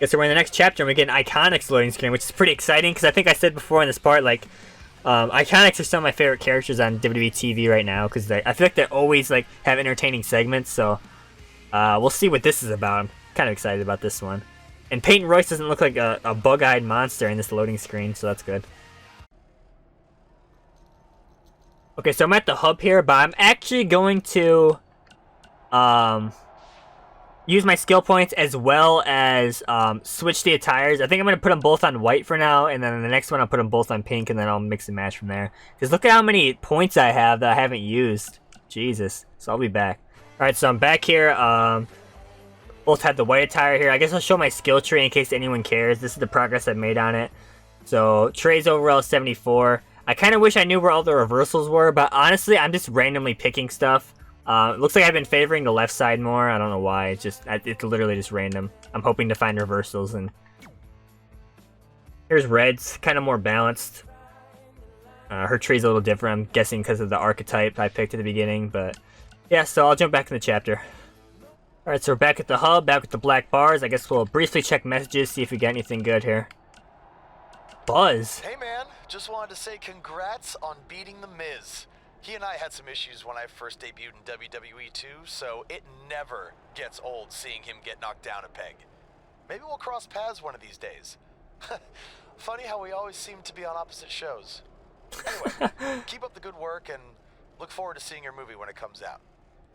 Guess we're in the next chapter and we get an Iconics loading screen, which is pretty exciting because I think I said before in this part, like, Iconics are some of my favorite characters on WWE TV right now because I feel like they always like have entertaining segments. So we'll see what this is about. I'm kind of excited about this one. And Peyton Royce doesn't look like a bug-eyed monster in this loading screen, so that's good. Okay, so I'm at the hub here, but I'm actually going to use my skill points as well as switch the attires. I think I'm going to put them both on white for now, and then the next one I'll put them both on pink, and then I'll mix and match from there. Because look at how many points I have that I haven't used. Jesus. So I'll be back. Alright, so I'm back here. Both have the white attire here. I guess I'll show my skill tree in case anyone cares. This is the progress I've made on it. So, Trey's overall 74. I kind of wish I knew where all the reversals were, but honestly, I'm just randomly picking stuff. It looks like I've been favoring the left side more. I don't know why. It's literally just random. I'm hoping to find reversals. And here's Red's, kind of more balanced. Her tree's a little different, I'm guessing because of the archetype I picked at the beginning. But yeah, so I'll jump back in the chapter. Alright, so we're back at the hub, back with the black bars. I guess we'll briefly check messages, see if we got anything good here. Buzz. Hey man, just wanted to say congrats on beating The Miz. He and I had some issues when I first debuted in WWE too, so it never gets old seeing him get knocked down a peg. Maybe we'll cross paths one of these days. Funny how we always seem to be on opposite shows. Anyway, keep up the good work and look forward to seeing your movie when it comes out.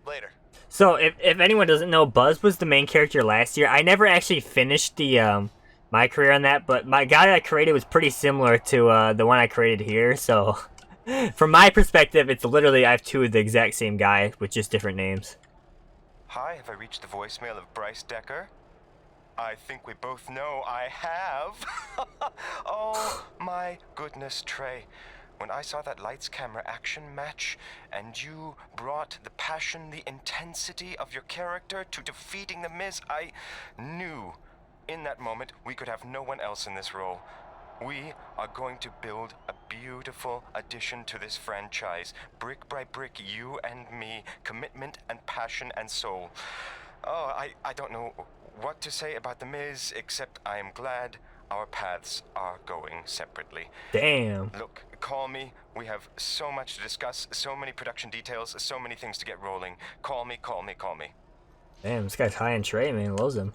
Later. So, if anyone doesn't know, Buzz was the main character last year. I never actually finished the MyCareer on that, but my guy I created was pretty similar to the one I created here, so... From my perspective, it's literally I have two of the exact same guy with just different names. Hi, have I reached the voicemail of Bryce Decker? I think we both know I have. Oh my goodness, Trey. When I saw that lights camera action match and you brought the passion, the intensity of your character to defeating The Miz, I knew in that moment we could have no one else in this role. We are going to build a beautiful addition to this franchise. Brick by brick, you and me. Commitment and passion and soul. Oh, I don't know what to say about The Miz, except I am glad our paths are going separately. Damn. Look, call me. We have so much to discuss, so many production details, so many things to get rolling. Call me, call me, call me. Damn, this guy's high on Trey, man. Loves him.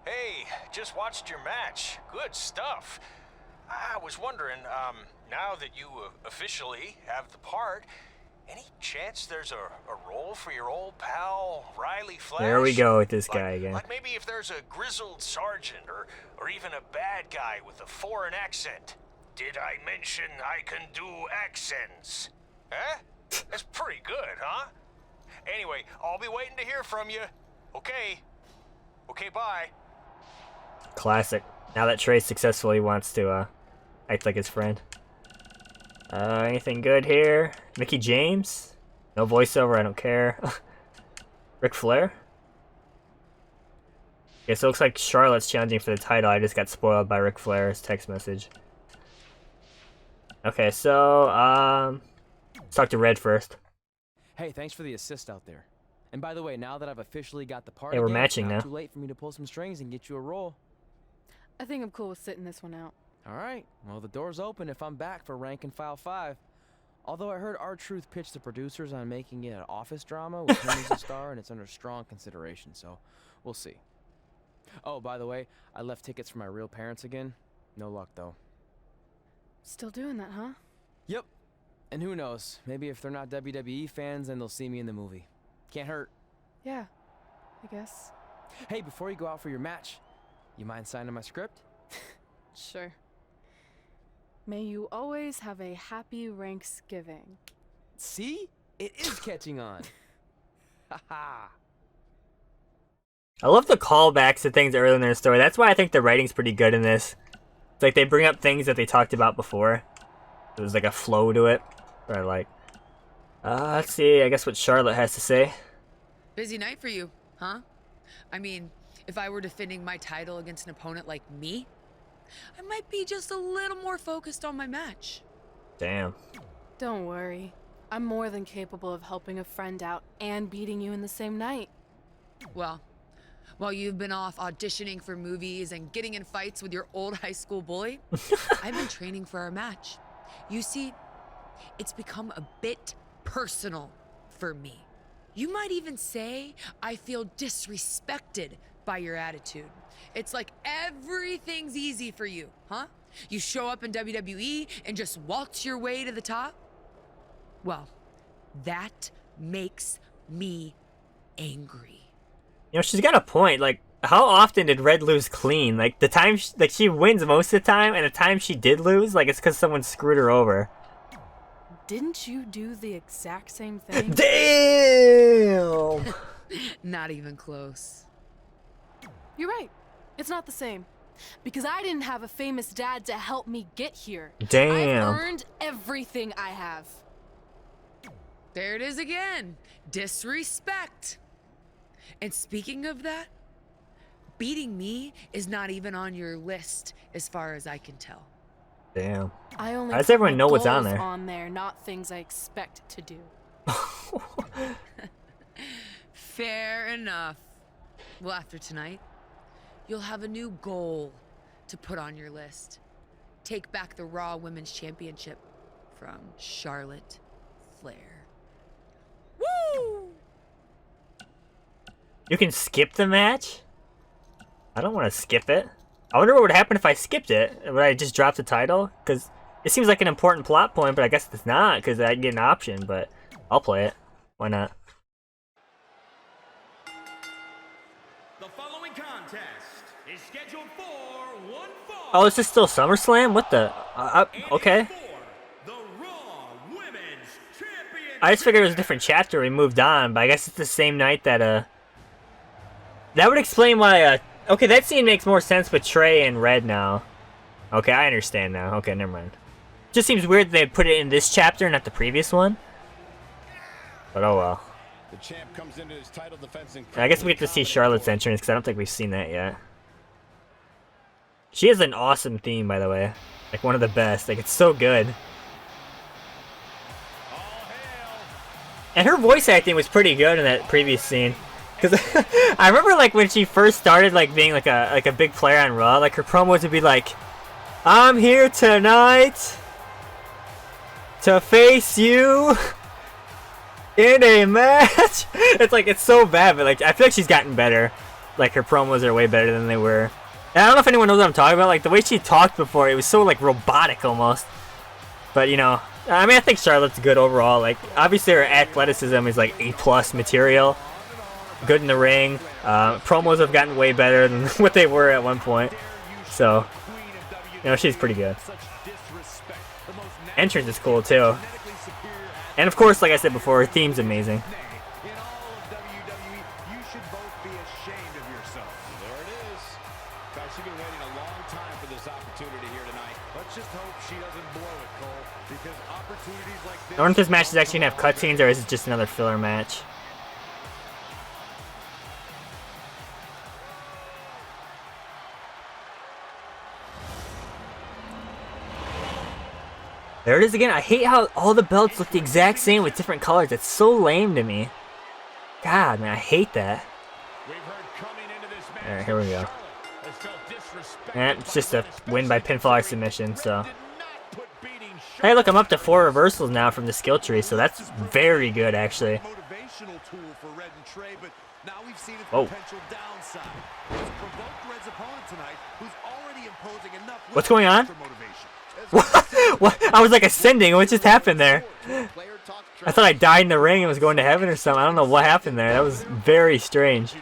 Hey, just watched your match. Good stuff. I was wondering, now that you officially have the part, any chance there's a role for your old pal, Riley Flash? There we go with this guy again. Like maybe if there's a grizzled sergeant or even a bad guy with a foreign accent. Did I mention I can do accents? Huh? That's pretty good, huh? Anyway, I'll be waiting to hear from you. Okay. Okay, bye. Classic. Now that Trey successfully wants to act like his friend. Anything good here? Mickey James? No voiceover, I don't care. Ric Flair? Okay, so it looks like Charlotte's challenging for the title. I just got spoiled by Ric Flair's text message. Okay, so, let's talk to Red first. Hey, thanks for the assist out there. And by the way, now that I've officially got the part Hey, we're again, matching it's not now. too late for me to pull some strings and get you a role. I think I'm cool with sitting this one out. All right, well, the door's open if I'm back for Rank and File 5. Although I heard R-Truth pitch the producers on making it an office drama with him as a star, and it's under strong consideration, so we'll see. Oh, by the way, I left tickets for my real parents again. No luck, though. Still doing that, huh? Yep. And who knows, maybe if they're not WWE fans, then they'll see me in the movie. Can't hurt. Yeah, I guess. Hey, before you go out for your match, you mind signing my script? Sure. May you always have a happy Ranksgiving. See? It is catching on. Haha. I love the callbacks to things early in their story. That's why I think the writing's pretty good in this. It's like they bring up things that they talked about before. There's like a flow to it. Or like, let's see, I guess what Charlotte has to say. Busy night for you, huh? I mean, if I were defending my title against an opponent like me, I might be just a little more focused on my match. Damn. Don't worry. I'm more than capable of helping a friend out and beating you in the same night. Well, While you've been off auditioning for movies and getting in fights with your old high school bully, I've been training for our match. You see, it's become a bit personal for me. You might even say I feel disrespected by your attitude. It's like everything's easy for you, huh? You show up in WWE and just waltz your way to the top? Well, that makes me angry. You know, she's got a point. Like, how often did Red lose clean? Like, the time, like, she wins most of the time, and the time she did lose, like, it's because someone screwed her over. Didn't you do the exact same thing? Damn! Not even close. You're right. It's not the same. Because I didn't have a famous dad to help me get here. Damn. I've earned everything I have. There it is again. Disrespect. And speaking of that, beating me is not even on your list as far as I can tell. Damn. I only How does put everyone my know what's on goals there? on there, not things I expect to do. Fair enough. Well, after tonight, you'll have a new goal to put on your list. Take back the Raw Women's Championship from Charlotte Flair. Woo! You can skip the match? I don't want to skip it. I wonder what would happen if I skipped it. Would I just drop the title? Because it seems like an important plot point, but I guess it's not, because I get an option, but I'll play it. Why not? The following contest is scheduled for one fall. Oh, is this still SummerSlam? What the? Okay. For the Raw Women's Championship. I just figured it was a different chapter. We moved on, but I guess it's the same night that, that would explain why, okay, that scene makes more sense with Trey and Red now. Okay, I understand now. Okay, never mind. Just seems weird they put it in this chapter, not the previous one. But oh well. The champ comes into his title defense. I guess we get to see Charlotte's entrance, because I don't think we've seen that yet. She has an awesome theme, by the way. Like, one of the best. Like, it's so good. And her voice acting was pretty good in that previous scene. Because I remember, like, when she first started, like, being, like a big player on Raw, like, her promos would be like, I'm here tonight to face you in a match. It's like, it's so bad, but, like, I feel like she's gotten better. Like, her promos are way better than they were. And I don't know if anyone knows what I'm talking about. Like, the way she talked before, it was so, like, robotic almost. But, you know, I mean, I think Charlotte's good overall. Like, obviously her athleticism is, like, A+ material. Good in the ring. Promos have gotten way better than what they were at one point. So, you know, she's pretty good. Entrance is cool, too. And, of course, like I said before, her theme's amazing. In all of WWE, you should both be ashamed of yourself. There it is. Guys, she's been waiting a long time for this opportunity here tonight. Let's just hope she doesn't blow it, Cole, because opportunities like this. I wonder if this match is actually gonna have cutscenes or is it just another filler match? There it is again. I hate how all the belts look the exact same with different colors. It's so lame to me. God, man, I hate that. Alright, here we go. And it's just a win by pinfall or submission, so. Hey, look, I'm up to 4 reversals now from the skill tree, so that's very good, actually. Oh. What's going on? What? I was like ascending. What just happened there? I thought I died in the ring and was going to heaven or something. I don't know what happened there. That was very strange.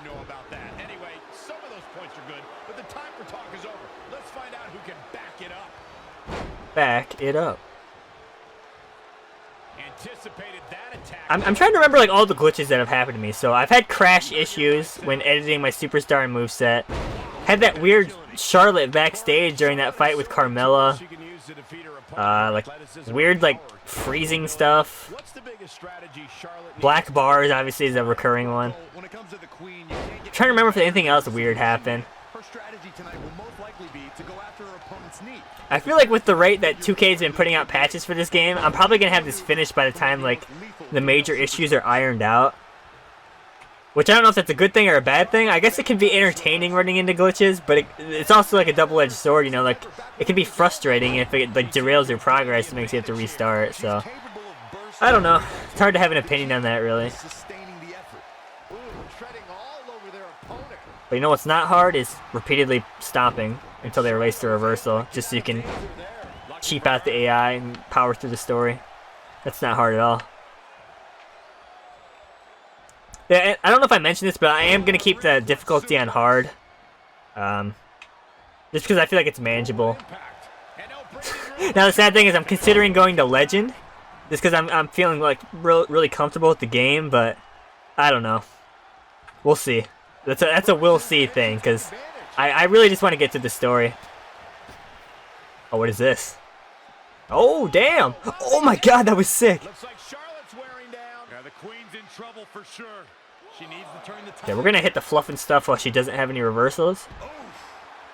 Back it up. I'm trying to remember like all the glitches that have happened to me. So I've had crash issues when editing my superstar moveset. Had that weird Charlotte backstage during that fight with Carmella. Like weird like freezing stuff. Black bars obviously is a recurring one. I'm trying to remember if anything else weird happened. I feel like with the rate that 2K's been putting out patches for this game, I'm probably gonna have this finished by the time like the major issues are ironed out. Which I don't know if that's a good thing or a bad thing. I guess it can be entertaining running into glitches, but it's also like a double-edged sword, you know, like it can be frustrating if it like derails your progress and makes you have to restart, so I don't know. It's hard to have an opinion on that, really. But you know what's not hard is repeatedly stopping until they release the reversal, just so you can cheap out the AI and power through the story. That's not hard at all. Yeah, I don't know if I mentioned this, but I am going to keep the difficulty on hard. Just because I feel like it's manageable. Now, the sad thing is I'm considering going to Legend. Just because I'm feeling like really comfortable with the game, but I don't know. We'll see. That's a we'll see thing, because I really just want to get to the story. Oh, what is this? Oh, damn! Oh my god, that was sick! Looks like Charlotte's wearing down. Yeah, the Queen's in trouble for sure. She needs to turn the tide. Yeah, we're gonna hit the fluff and stuff while she doesn't have any reversals.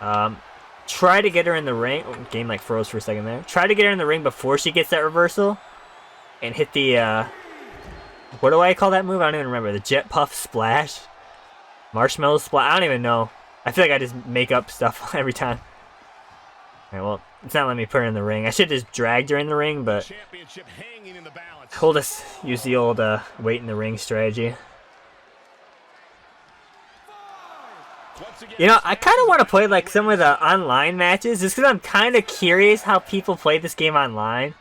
Try to get her in the ring. Oh, game like froze for a second there. Try to get her in the ring before she gets that reversal. And hit the, what do I call that move? I don't even remember. The Jet Puff Splash? Marshmallow Splash? I don't even know. I feel like I just make up stuff every time. Alright, well, it's not letting me put her in the ring. I should have just dragged her in the ring, but we'll just use the old wait in the ring strategy. You know, I kind of want to play like some of the online matches, just because I'm kind of curious how people play this game online.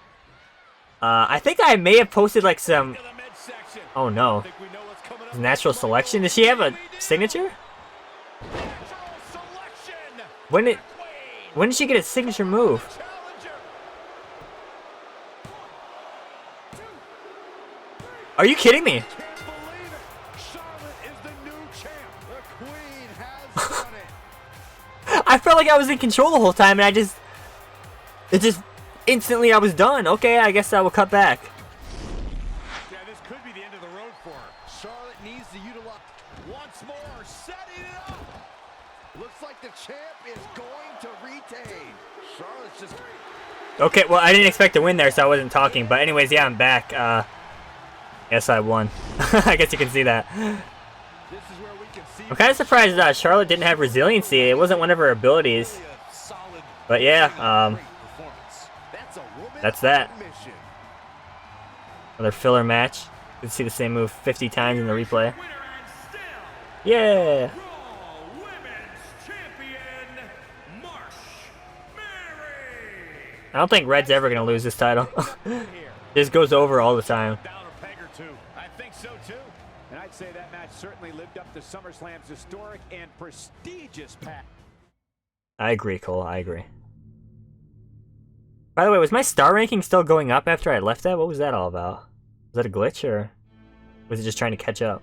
I think I may have posted like some... Oh no. Natural selection? Does she have a signature? When did she get a signature move? Are you kidding me? I felt like I was in control the whole time, and instantly I was done. Okay, I guess I will cut back. Yeah, this could be the end of the road for her. Charlotte needs to utilize once more, setting it up. Looks like the champ is going to retain. Charlotte's just... Okay, well, I didn't expect to win there, so I wasn't talking. But anyways, yeah, I'm back. Yes, I won. I guess you can see that. This is where we can see... I'm kind of surprised Charlotte didn't have resiliency. It wasn't one of her abilities. But yeah, that's that. Another filler match. You can see the same move 50 times in the replay. Yeah! I don't think Red's ever going to lose this title. This goes over all the time. I think so too. And I'd say that match certainly lived up to SummerSlam's historic and prestigious path. I agree, Cole. I agree. By the way, was my star ranking still going up after I left that? What was that all about? Was that a glitch, or was it just trying to catch up?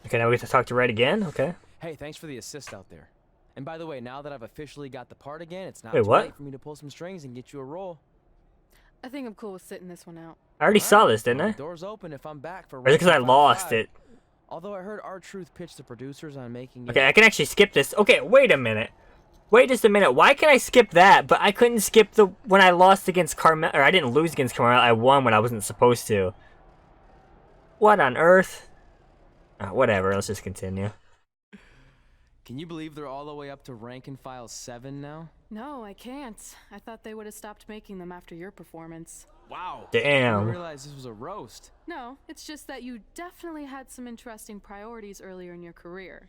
Okay, now we get to talk to Red again? Okay. Hey, thanks for the assist out there. And by the way, now that I've officially got the part again, it's not Wait, too what? late for me to pull some strings and get you a roll. I think I'm cool with sitting this one out. I already saw this, didn't I? Doors open if I'm back for... Or is it because I Ranking lost 5. it? Although I heard R-Truth pitch the producers on making it... Okay, I can actually skip this. Okay, wait a minute. Wait just a minute. Why can I skip that, but I couldn't skip the when I lost against Carmel, or I didn't lose against Carmel. I won when I wasn't supposed to. What on earth? Whatever. Let's just continue. Can you believe they're all the way up to rank and file 7 now? No, I can't. I thought they would have stopped making them after your performance. Wow. I Damn. didn't realize this was a roast. No, it's just that you definitely had some interesting priorities earlier in your career.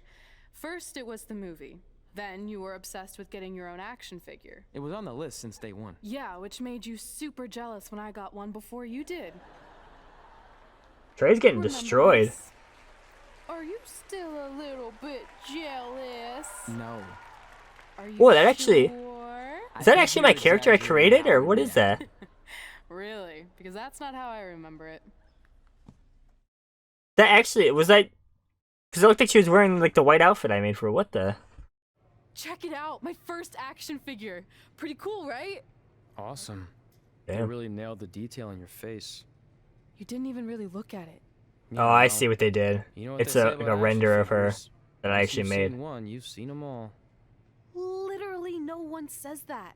First, it was the movie. Then you were obsessed with getting your own action figure. It was on the list since day one. Yeah, which made you super jealous when I got one before you did. Trey's getting Remember destroyed. this? Are you still a little bit jealous? No. Are you Whoa, that actually... sure? Is that actually my character I created, or what is that? Really? Because that's not how I remember it. That actually... Was that... Because it looked like she was wearing, like, the white outfit I made for her. What the... Check it out, my first action figure. Pretty cool, right? Awesome. Damn. You really nailed the detail in your face. You didn't even really look at it. Yeah, Oh, I well, see what they did. you know what It's they say like about a action render of her figures. that I Once actually you've made. seen one, you've seen them all. Literally no one says that.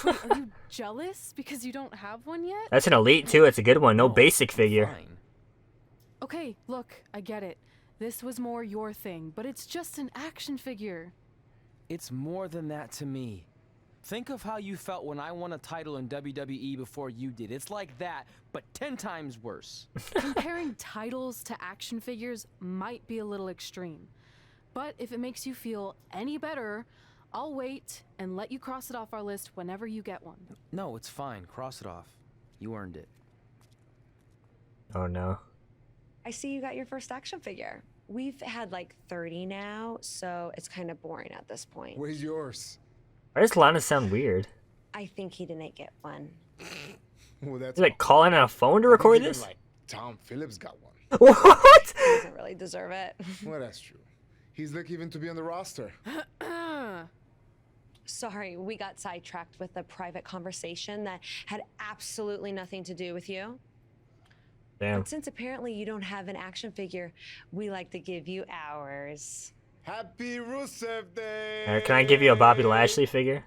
Wait, are you jealous because you don't have one yet? That's an elite, too. It's a good one. No No, basic I'm figure. fine. Okay, look, I get it. This was more your thing, but it's just an action figure. It's more than that to me. Think of how you felt when I won a title in WWE before you did. It's like that, but 10 times worse. Comparing titles to action figures might be a little extreme. But if it makes you feel any better, I'll wait and let you cross it off our list whenever you get one. No, it's fine. Cross it off. You earned it. Oh no. I see you got your first action figure. We've had like 30 now, so it's kind of boring at this point. Where's yours? Why does Lana sound weird? I think he didn't get one. Well, that's Is like calling on a phone to record this? Like Tom Phillips got one. What? He doesn't really deserve it. Well, that's true. He's lucky even to be on the roster. Sorry, we got sidetracked with a private conversation that had absolutely nothing to do with you. Damn. But since apparently you don't have an action figure, we like to give you ours. Happy Rusev Day! Can I give you a Bobby Lashley figure?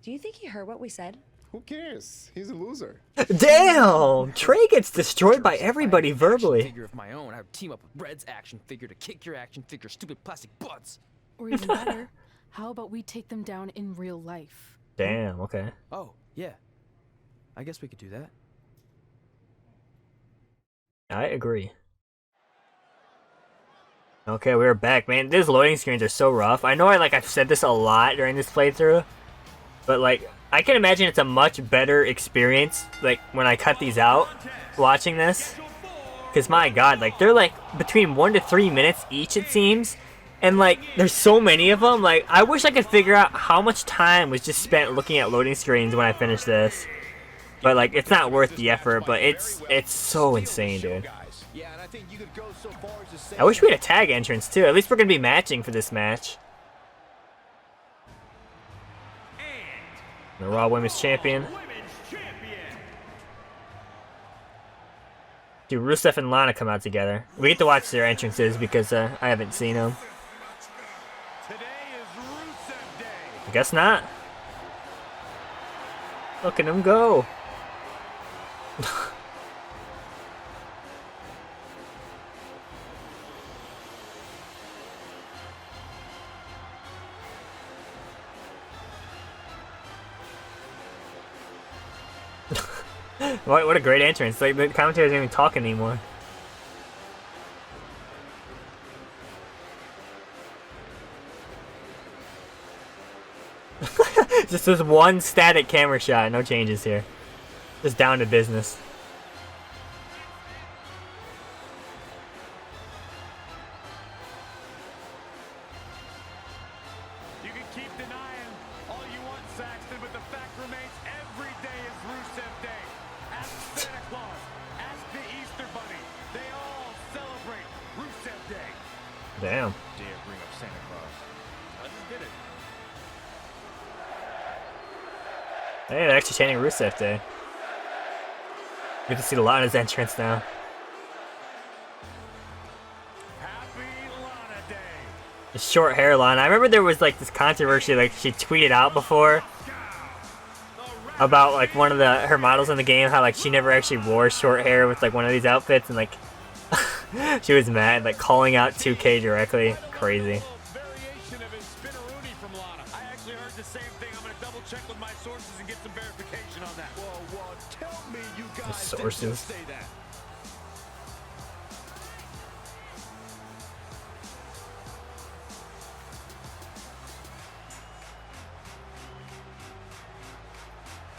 Do you think he heard what we said? Who cares? He's a loser. Damn! Trey gets destroyed by everybody If I had an action verbally. figure of my own, I would team up with Red's action figure to kick your action figure stupid plastic butts. Or even better, how about we take them down in real life? Damn, okay. Oh, yeah. I guess we could do that. I agree. Okay, we're back, man. These loading screens are so rough. I know I've said this a lot during this playthrough, but like I can imagine it's a much better experience like when I cut these out watching this. Cause my god, like they're like between 1 to 3 minutes each it seems. And like there's so many of them, like I wish I could figure out how much time was just spent looking at loading screens when I finished this. But like it's not worth the effort, but it's so insane, dude. I wish we had a tag entrance too. At least we're gonna be matching for this match. The Raw Women's Champion. Dude, Rusev and Lana come out together. We get to watch their entrances because I haven't seen them. I guess not. Look at them go. What a great entrance. Like the commentators aren't even talking anymore. Just this one static camera shot, no changes here. Just down to business. You can keep denying all you want, Saxton, but the fact remains every day is Rusev Day. Ask Santa Claus, ask the Easter Bunny. They all celebrate Rusev Day. Damn. Dare bring up Santa Claus. I just did it. Hey, they're actually chanting Rusev Day. Good to see Lana's entrance now. Happy Lana Day. The short hair Lana. I remember there was like this controversy, like she tweeted out before about like one of her models in the game, how like she never actually wore short hair with like one of these outfits, and like she was mad, like calling out 2K directly. Crazy. Variation of his spinneroonie from Lana. I actually heard the same thing. I'm gonna double check with my sources and get some verification on that. Well, tell me you guys Sources. didn't just say that.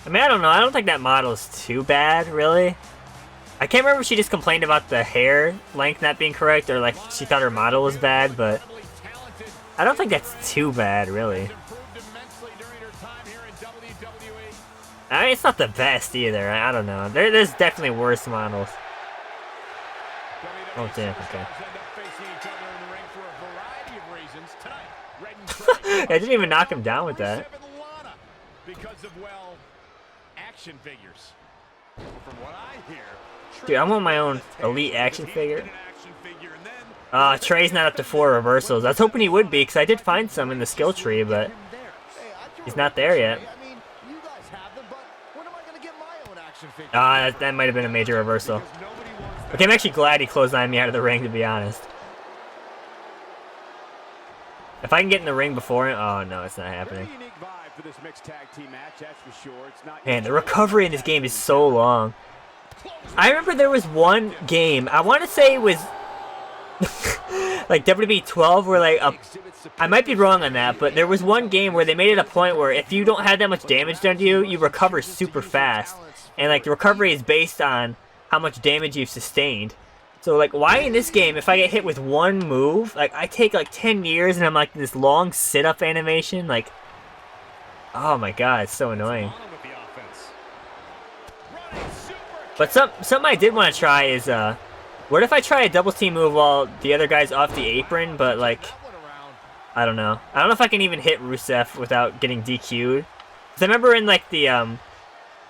I mean, I don't know. I don't think that model is too bad, really. I can't remember if she just complained about the hair length not being correct, or like she thought her model was bad, but I don't think that's too bad, really. I mean, it's not the best either. I don't know. There's definitely worse models. Oh damn. Okay. I didn't even knock him down with that. Because of, well, action figures. From what I hear, Dude, I want my own elite action figure. Trey's not up to 4 reversals. I was hoping he would be, because I did find some in the skill tree, but he's not there yet. That might have been a major reversal. Okay, I'm actually glad he clotheslined me out of the ring, to be honest. If I can get in the ring before him, oh no, it's not happening. Very unique vibe for this mixed tag team match, that's for sure. It's not Man, the recovery in this game is so long. I remember there was one game, I want to say it was like WWE 12, where like I might be wrong on that, but there was one game where they made it a point where if you don't have that much damage done to you, you recover super fast. And like the recovery is based on how much damage you've sustained. So like, why in this game, if I get hit with one move, like I take like 10 years and I'm like this long sit-up animation, like, oh my god, it's so annoying. But something I did want to try is, what if I try a double team move while the other guy's off the apron, but like, I don't know. I don't know if I can even hit Rusev without getting DQ'd. Cause I remember in like the,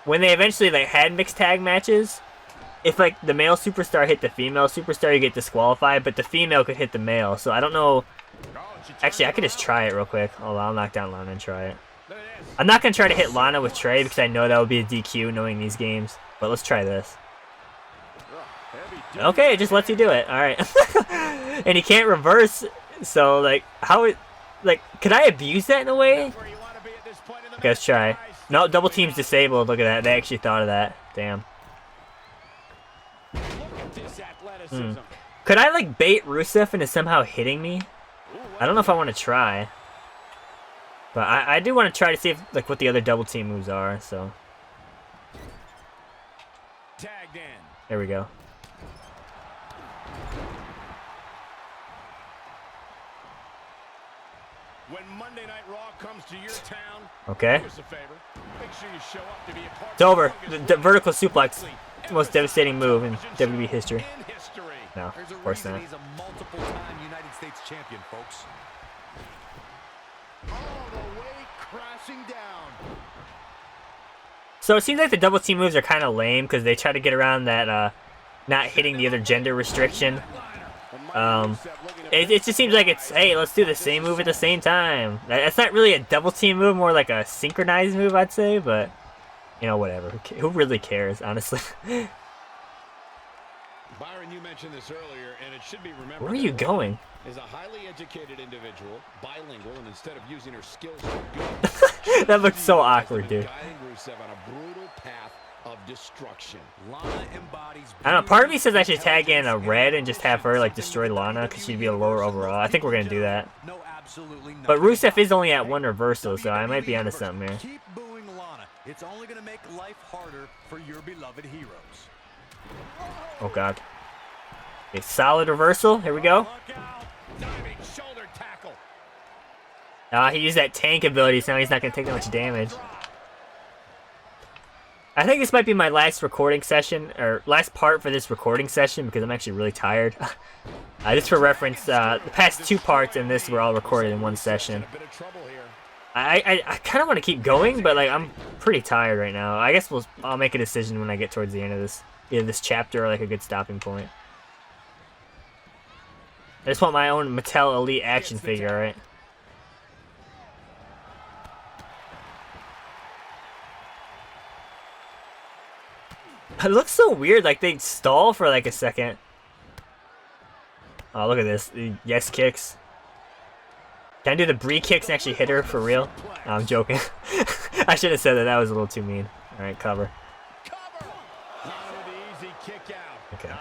when they eventually like had mixed tag matches, if like the male superstar hit the female superstar, you get disqualified, but the female could hit the male. So I don't know. Actually, I could just try it real quick. Oh, I'll knock down Lana and try it. I'm not gonna try to hit Lana with Trey because I know that would be a DQ knowing these games. But let's try this. Okay, it just lets you do it. All right. And he can't reverse. So like, how it, like, could I abuse that in a way? Okay, let's try. No, double team's disabled. Look at that. They actually thought of that. Damn. Could I like bait Rusev into somehow hitting me? I don't know if I want to try. But I do want to try to see if like what the other double team moves are, so. There we go. When Monday Night Raw comes to your town, okay. do us a favor. Make sure you show up to be a part It's over. The vertical suplex. Most devastating move in WWE history. No, of course not. He's a multiple-time United States champion, folks. All the way crashing down. So it seems like the double team moves are kind of lame because they try to get around that not hitting the other gender restriction. It just seems like it's, hey, let's do the same move at the same time. That's not really a double team move, more like a synchronized move, I'd say, but you know, whatever. Who really cares, honestly? Byron, you mentioned this earlier, and it should be remembered. Where are you going? Is a highly educated individual, bilingual, and instead of using her skills that looks so awkward, dude. guiding Rusev on a brutal path of destruction. Lana embodies I don't know, part of me says I should tag in a red and just have her like destroy Lana because she'd be a lower overall. I think we're gonna do that. no, absolutely But Rusev is only at 1 reversal, so I might be onto something here. Keep booing Lana. It's only going to make life harder for your beloved heroes. Oh god. A solid reversal. Here we go. Look out. Diving shoulder tackle. He used that tank ability, so now he's not going to take that much damage. I think this might be my last recording session, or last part for this recording session, because I'm actually really tired. Just for reference, the past 2 parts and this were all recorded in one session. I kind of want to keep going, but like I'm pretty tired right now. I guess I'll make a decision when I get towards the end of this, either this chapter or like a good stopping point. I just want my own Mattel Elite action figure, alright? It looks so weird, like they stall for like a second. Oh, look at this. The yes kicks. Can I do the Brie kicks and actually hit her for real? No, I'm joking. I should have said that. That was a little too mean. Alright, cover. Okay.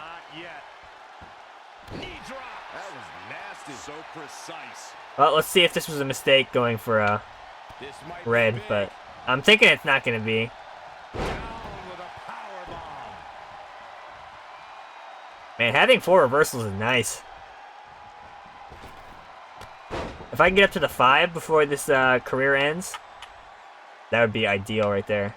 So precise. Well, let's see if this was a mistake going for red, but I'm thinking it's not going to be. Man, having 4 reversals is nice. If I can get up to the 5 before this career ends, that would be ideal right there.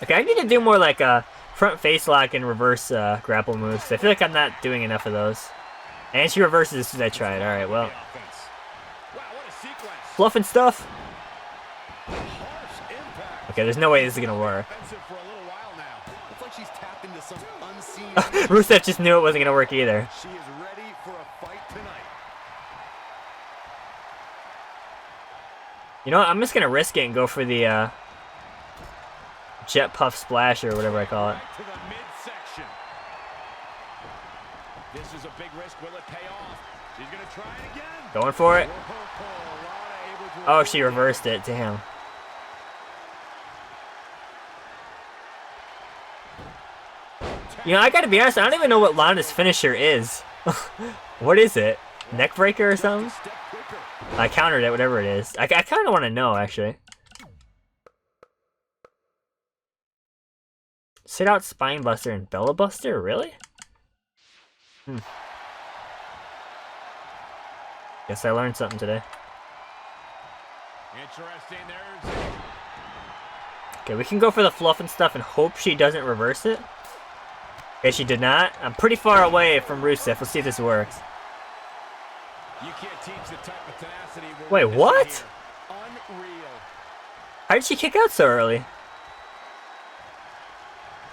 Okay, I need to do more like a front face lock and reverse grapple moves. I feel like I'm not doing enough of those. And she reverses as soon as I try it. Alright, well. Fluff and stuff. Okay, there's no way this is going to work. Rusev just knew it wasn't going to work either. She is ready for a fight tonight. You know what? I'm just going to risk it and go for the Jet Puff Splash or whatever I call it. This is a big risk. Will it pay off? She's going to try it again. Going for it. Lana able to Oh, she reversed it. Damn. You know, I gotta be honest, I don't even know what Lana's finisher is. What is it? Neck breaker or something? I countered it, whatever it is. I kind of want to know, actually. Sit out, spine buster, and Bella buster? Really? Guess I learned something today. Interesting. There's Okay, we can go for the fluff and stuff and hope she doesn't reverse it. Okay, she did not. I'm pretty far away from Rusev. Let's see if this works. You can't teach the type of tenacity we're Wait, witnessing what? here. Unreal. How did she kick out so early?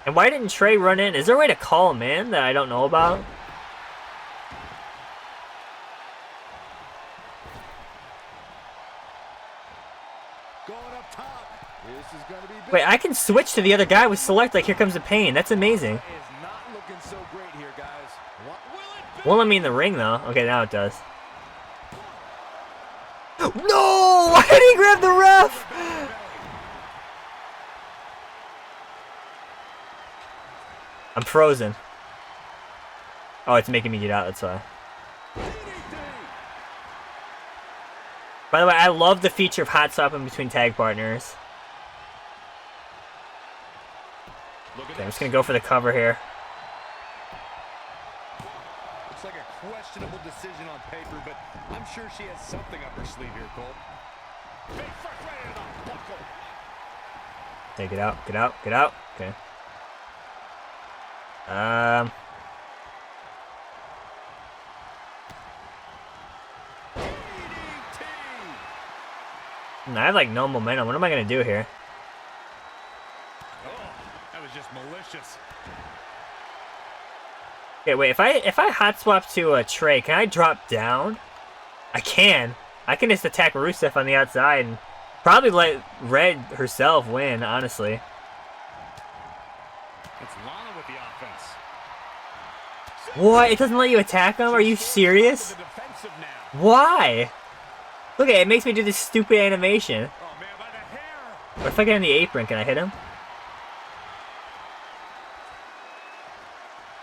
And why didn't Trey run in? Is there a way to call him in that I don't know about? Going up top. This is going to be big. Wait, I can switch to the other guy with select like Here Comes the Pain. That's amazing. Is not looking so great here, guys. What will it be? Won't let me in the ring though. Okay, now it does. No! Why did he grab the ref? I'm frozen. Oh, it's making me get out, that's why. By the way, I love the feature of hot swapping between tag partners. Okay, I'm just gonna go for the cover here. Looks like a questionable decision on paper, but I'm sure she has something up her sleeve here, Cole. Big front right into the buckle. Okay, get out, get out, get out. Okay. I have like no momentum. What am I gonna do here? Oh, that was just malicious. Okay, wait. If I hot swap to a Trey, can I drop down? I can. I can just attack Rusev on the outside and probably let Red herself win. Honestly. It's Lana with the offense. What? It doesn't let you attack him? Are you serious? The defensive now. Why? Look at it. It makes me do this stupid animation. Oh man, by the hair. What if I get on the apron? Can I hit him?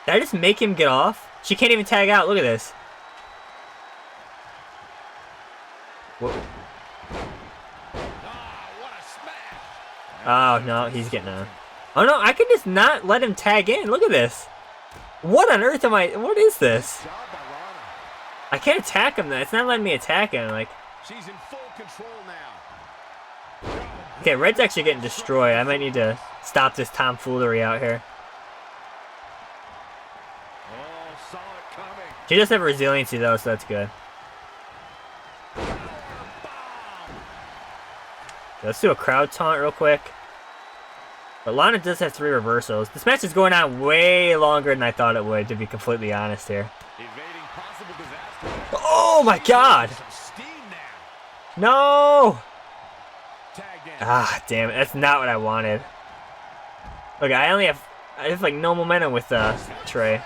Did I just make him get off? She can't even tag out. Look at this. Whoa. Ah, what a smash. Oh, no. He's getting on. Oh, no. I can just not let him tag in. Look at this. What on earth am I... What is this? Job by Lana. I can't attack him, though. It's not letting me attack him. Like... She's in full control now. Okay, Red's actually getting destroyed. I might need to stop this tomfoolery out here. Oh, saw it coming. She does have resiliency, though, so that's good. Let's do a crowd taunt real quick. But Lana does have 3 reversals. This match is going on way longer than I thought it would, to be completely honest here. Evading possible disaster. Oh my god! Some steam now. No! Tagged in. Ah, damn it. That's not what I wanted. Look, I have like no momentum with Trey.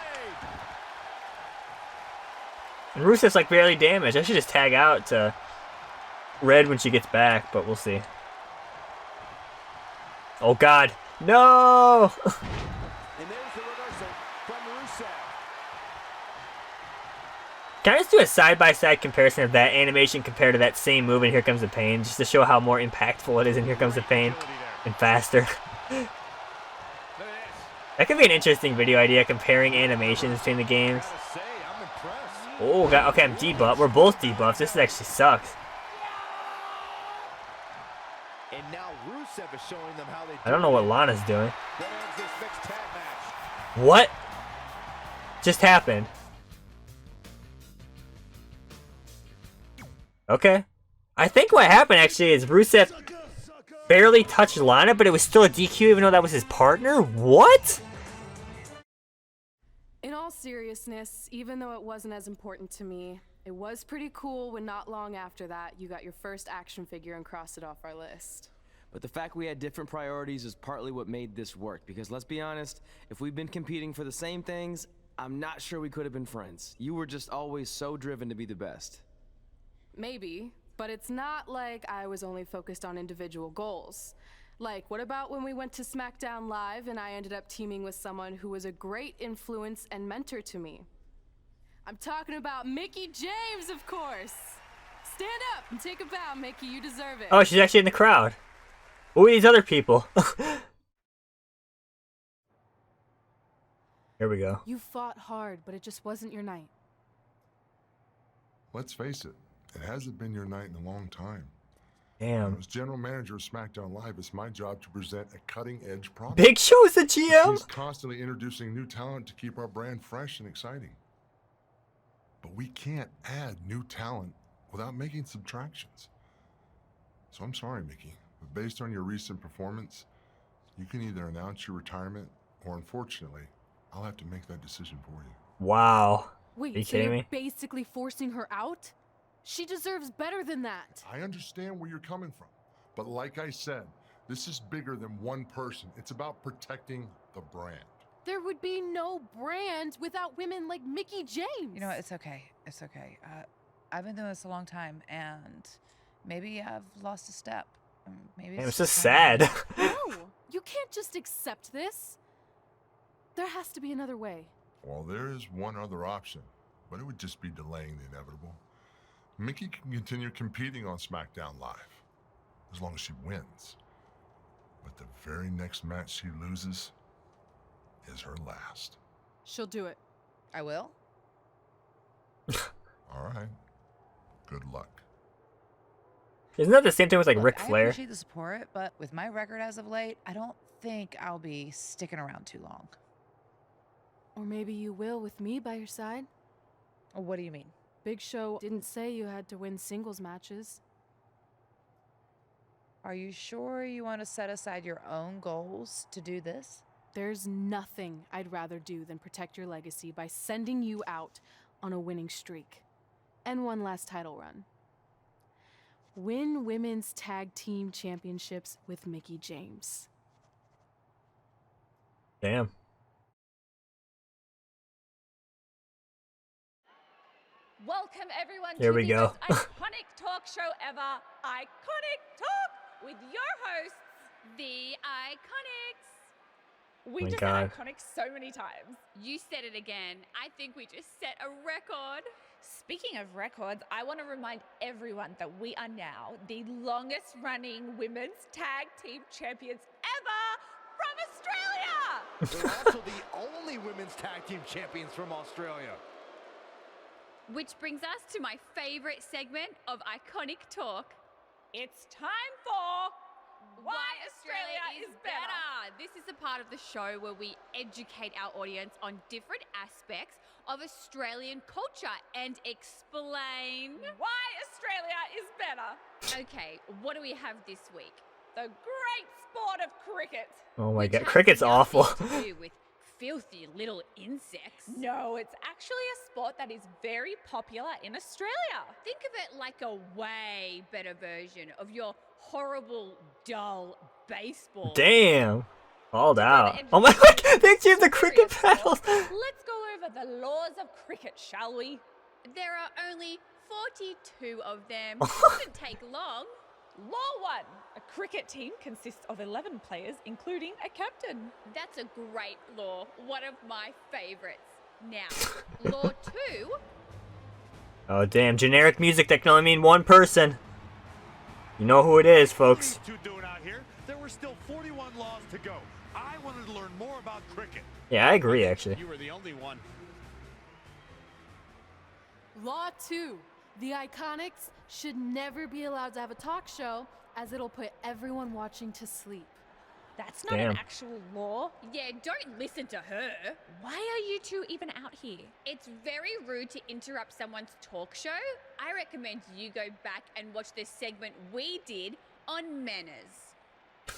And Rusev's like barely damaged. I should just tag out to Red when she gets back, but we'll see. Oh god. No! And there's the reversal from Rusev. Can I just do a side-by-side comparison of that animation compared to that same move in Here Comes the Pain, just to show how more impactful it is in Here Comes the Pain and faster? That could be an interesting video idea, comparing animations between the games. Gotta say, I'm impressed. Oh god, okay, I'm debuffed. We're both debuffed. This actually sucks. And now Rusev is showing them how they I don't know what Lana's doing. That ends this mixed tag match. What just happened? Okay. I think what happened actually is Rusev barely touched Lana, but it was still a DQ even though that was his partner? What? In all seriousness, even though it wasn't as important to me, it was pretty cool when not long after that you got your first action figure and crossed it off our list. But the fact we had different priorities is partly what made this work, because let's be honest, if we've been competing for the same things, I'm not sure we could have been friends. You were just always so driven to be the best. Maybe, but it's not like I was only focused on individual goals. Like, what about when we went to SmackDown Live and I ended up teaming with someone who was a great influence and mentor to me? I'm talking about Mickie James, of course. Stand up and take a bow, Mickie. You deserve it. Oh, she's actually in the crowd. Who are these other people? Here we go. You fought hard, but it just wasn't your night. Let's face it, it hasn't been your night in a long time. Damn. As general manager of SmackDown Live, it's my job to present a cutting-edge product. Big Show's the GM. He's constantly introducing new talent to keep our brand fresh and exciting. But we can't add new talent without making subtractions. So I'm sorry, Mickie, but based on your recent performance, you can either announce your retirement or, unfortunately, I'll have to make that decision for you. Wow. Wait, Are you so kidding you're me? basically forcing her out? She deserves better than that. I understand where you're coming from, but like I said, this is bigger than one person. It's about protecting the brand. There would be no brand without women like Mickie James. You know, it's okay. It's okay. I've been doing this a long time, and maybe I've lost a step. Maybe Damn, it's just just time. sad. No, you can't just accept this. There has to be another way. Well, there is one other option, but it would just be delaying the inevitable. Mickie can continue competing on SmackDown Live, as long as she wins. But the very next match she loses is her last. She'll do it. I will. All right. Good luck. Isn't that the same thing with like Look, Ric I Flair? appreciate the support, but with my record as of late, I don't think I'll be sticking around too long. Or maybe you will with me by your side. What do you mean? Big Show didn't say you had to win singles matches. Are you sure you want to set aside your own goals to do this? There's nothing I'd rather do than protect your legacy by sending you out on a winning streak. And one last title run. Win women's tag team championships with Mickie James. Damn. Welcome everyone Here to we the go. most iconic talk show ever, Iconic Talk, with your hosts, the Iconics. We My just God. said iconic so many times. You said it again. I think we just set a record. Speaking of records, I want to remind everyone that we are now the longest running women's tag team champions ever from Australia. We're also the only women's tag team champions from Australia. Which brings us to my favorite segment of Iconic Talk. It's time for Why Australia is Better. This is a part of the show where we educate our audience on different aspects of Australian culture and explain Why Australia is better. Okay, what do we have this week? The great sport of cricket. Oh my Which God, has cricket's nothing awful. to do with filthy little insects. No, it's actually a sport that is very popular in Australia. Think of it like a way better version of your horrible, dull baseball. Damn. Called out. Oh my God, they achieved the cricket paddles. Let's go over the laws of cricket, shall we? There are only 42 of them. Doesn't take long. Law 1. A cricket team consists of 11 players, including a captain. That's a great law. One of my favorites. Now, law 2. Oh damn, generic music that can only mean one person. You know who it is, What are folks. these two doing out here? There were still 41 laws to go. I wanted to learn more about cricket. Yeah, I agree actually. You were the only one. Law 2. The Iconics should never be allowed to have a talk show, as it'll put everyone watching to sleep. That's not Damn. an actual law. Yeah, don't listen to her. Why are you two even out here? It's very rude to interrupt someone's talk show. I recommend you go back and watch this segment we did on manners.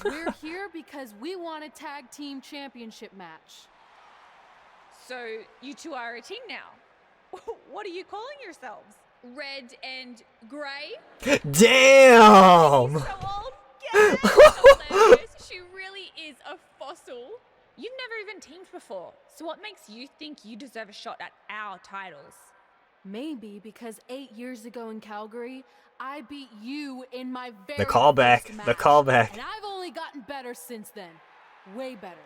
We're here because we want a tag team championship match. So you two are a team now. What are you calling yourselves? Red and grey. Damn. So old? Hilarious. She really is a fossil. You've never even teamed before. So what makes you think you deserve a shot at our titles? Maybe because 8 years ago in Calgary, I beat you in my very The callback. first match. The callback. And I've only gotten better since then. Way better.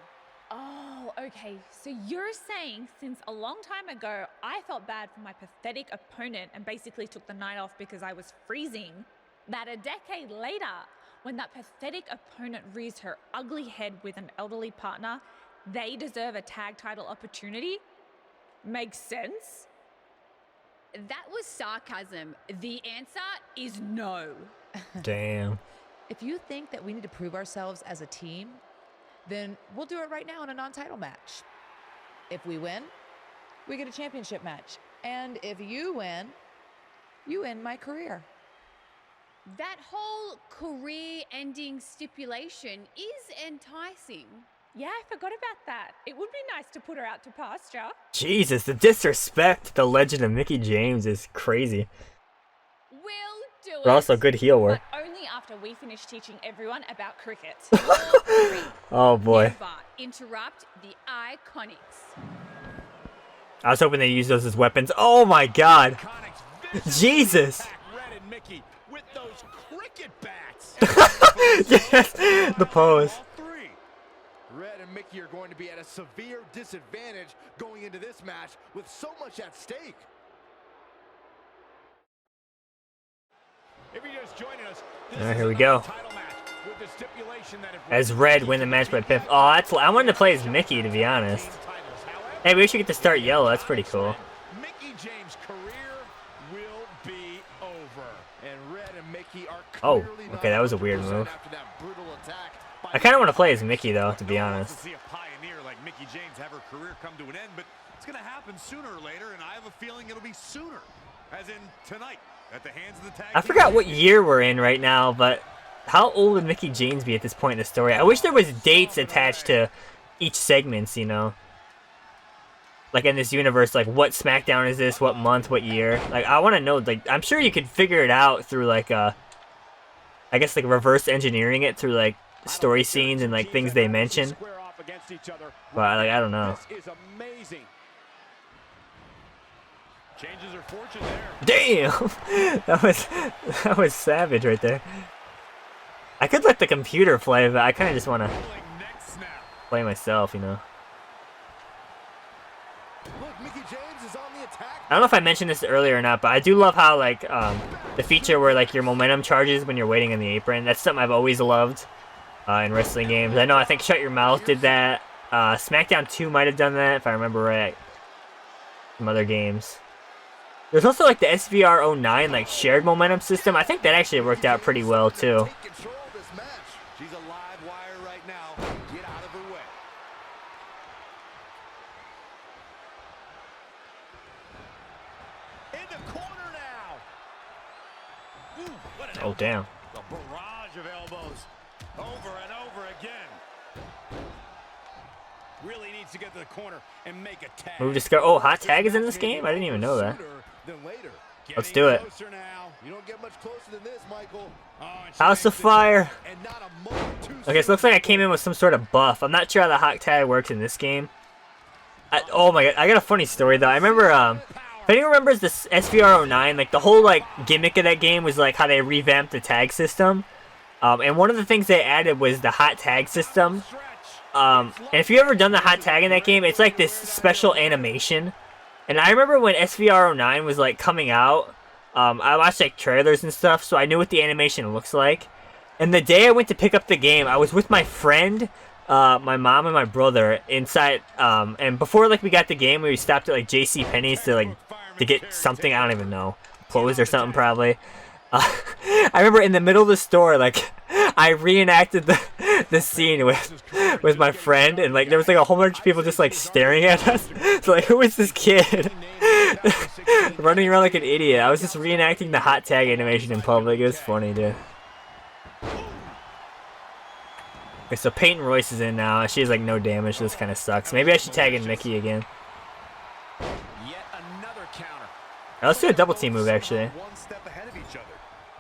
Oh, okay. So you're saying since a long time ago, I felt bad for my pathetic opponent and basically took the night off because I was freezing, that a decade later, when that pathetic opponent rears her ugly head with an elderly partner, they deserve a tag title opportunity? Makes sense? That was sarcasm. The answer is no. Damn. If you think that we need to prove ourselves as a team, then we'll do it right now in a non-title match. If we win, we get a championship match. And if you win, you end my career. That whole career-ending stipulation is enticing. Yeah, I forgot about that. It would be nice to put her out to pasture. Jesus, the disrespect to the legend of Mickie James is crazy. We'll do it. But also good heel work. But only after we finish teaching everyone about cricket. Oh boy. Never interrupt the Iconics. I was hoping they use those as weapons. Oh my god. Jesus. Red and Mickie with those cricket bats. Yes, the pose. Red and Mickie are going to be at a severe disadvantage going into this match with so much at stake. If you're just joining us, Alright, here we go. with the stipulation that if As Red win the match by pin. Oh, that's. I wanted to play as Mickie, to be honest. Hey, we should get to start yellow. That's pretty cool. Mickie James' career will be over, and Red and Mickie are Oh, clearly okay, that was a weird not move. after that brutal attack. I kind of want to play as Mickie, though, to be honest. To see a pioneer like Mickie James have her career come to an end, but it's going to happen sooner or later, and I have a feeling it'll be sooner, as in tonight, at the hands of the tag I team forgot what champions. year we're in right now, but how old would Mickie James be at this point in the story? I wish there was dates attached to each segments, you know? Like in this universe, like what SmackDown is this, what month, what year? Like I want to know, like I'm sure you could figure it out through like I guess like reverse engineering it through like story scenes and like things they mention. But like I don't know. This is amazing. Changes her fortune there. Damn! that was savage right there. I could let the computer play, but I kind of just want to play myself, you know. Look, Mickie James is on the attack. I don't know if I mentioned this earlier or not, but I do love how like the feature where like your momentum charges when you're waiting in the apron. That's something I've always loved in wrestling games. I think Shut Your Mouth did that. SmackDown 2 might have done that if I remember right. Some other games. There's also like the SVR09 like shared momentum system. I think that actually worked out pretty well too. Take control of this match. She's a live wire right now. Get out of her way. In the corner now. Ooh, what an Oh damn. A barrage of elbows over and over again. Really needs to get to the corner and make a tag. Move discover. Oh, hot tag is in this game? I didn't even know that. Sooner than later. Let's do it. Closer now. You don't get much closer than this, Michael. Oh, and she House of makes it Fire. and not a moment too Okay, so it looks like I came in with some sort of buff. I'm not sure how the hot tag works in this game. Oh my god, I got a funny story though. I remember, if anyone remembers this SVR09, like the whole like gimmick of that game was like how they revamped the tag system. And one of the things they added was the hot tag system. And if you ever done the hot tag in that game, it's like this special animation. And I remember when SVR09 was like coming out, I watched like trailers and stuff, so I knew what the animation looks like. And the day I went to pick up the game, I was with my friend, my mom, and my brother inside. And before like we got the game, we stopped at like JCPenney's to get something. I don't even know, clothes or something probably. I remember in the middle of the store, like I reenacted the scene with my friend, and like there was like a whole bunch of people just like staring at us. So like, who is this kid running around like an idiot? I was just reenacting the hot tag animation in public. It was funny, dude. Okay, so Peyton Royce is in now. She has like no damage. So this kind of sucks. Maybe I should tag in Mickie again. Yet another counter. Right, let's do a double team move actually. One step ahead of each other.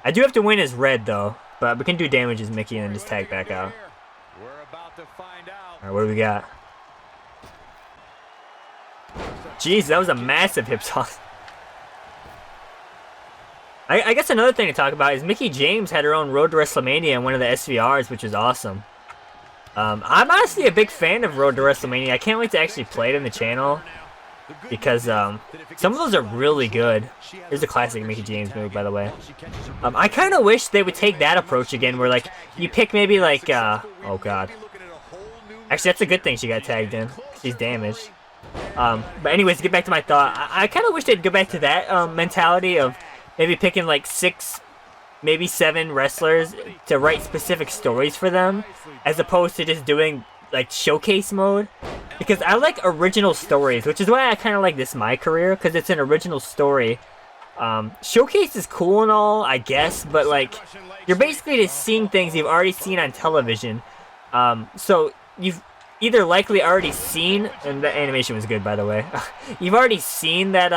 I do have to win as Red though, but we can do damage as Mickie and then just tag back out. We're about to find out. Alright, what do we got? Jeez, that was a massive hip toss. I guess another thing to talk about is Mickie James had her own Road to WrestleMania in one of the SVRs, which is awesome. I'm honestly a big fan of Road to WrestleMania. I can't wait to actually play it in the channel because some of those are really good. There's a classic Mickie James move, by the way. I kind of wish they would take that approach again, where like you pick maybe like oh god. Actually, that's a good thing she got tagged in. She's damaged. But anyways, to get back to my thought, I kind of wish they'd go back to that mentality of maybe picking like 6, maybe 7 wrestlers to write specific stories for them, as opposed to just doing like showcase mode. Because I like original stories, which is why I kind of like this MyCareer, because it's an original story. Showcase is cool and all, I guess, but like you're basically just seeing things you've already seen on television. So you've either likely already seen, and the animation was good, by the way. You've already seen that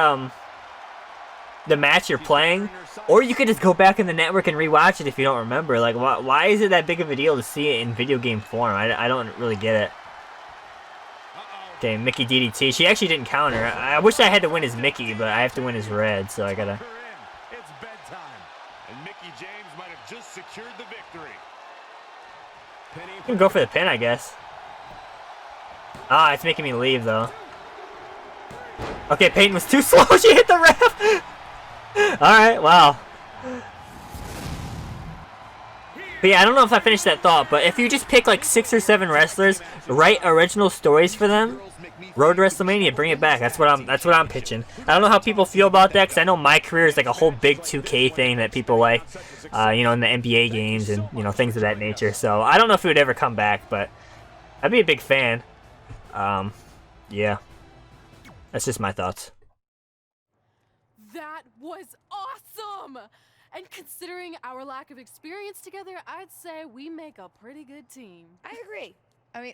the match you're playing, or you could just go back in the network and rewatch it if you don't remember. Like, why is it that big of a deal to see it in video game form? I don't really get it. Okay, Mickie DDT. She actually didn't counter. I wish I had to win as Mickie, but I have to win as Red, so I gotta. It's bedtime, and Mickie James might have just secured the victory. You can go for the pin, I guess. Ah, it's making me leave though. Okay, Peyton was too slow. She hit the ref. Alright, wow. But yeah, I don't know if I finished that thought, but if you just pick like 6 or 7 wrestlers, write original stories for them, Road to WrestleMania, bring it back. That's what I'm pitching. I don't know how people feel about that, because I know MyCareer is like a whole big 2K thing that people like, you know, in the NBA games and, you know, things of that nature. So I don't know if it would ever come back, but I'd be a big fan. Yeah. That's just my thoughts. That was awesome! And considering our lack of experience together, I'd say we make a pretty good team. I agree. I mean,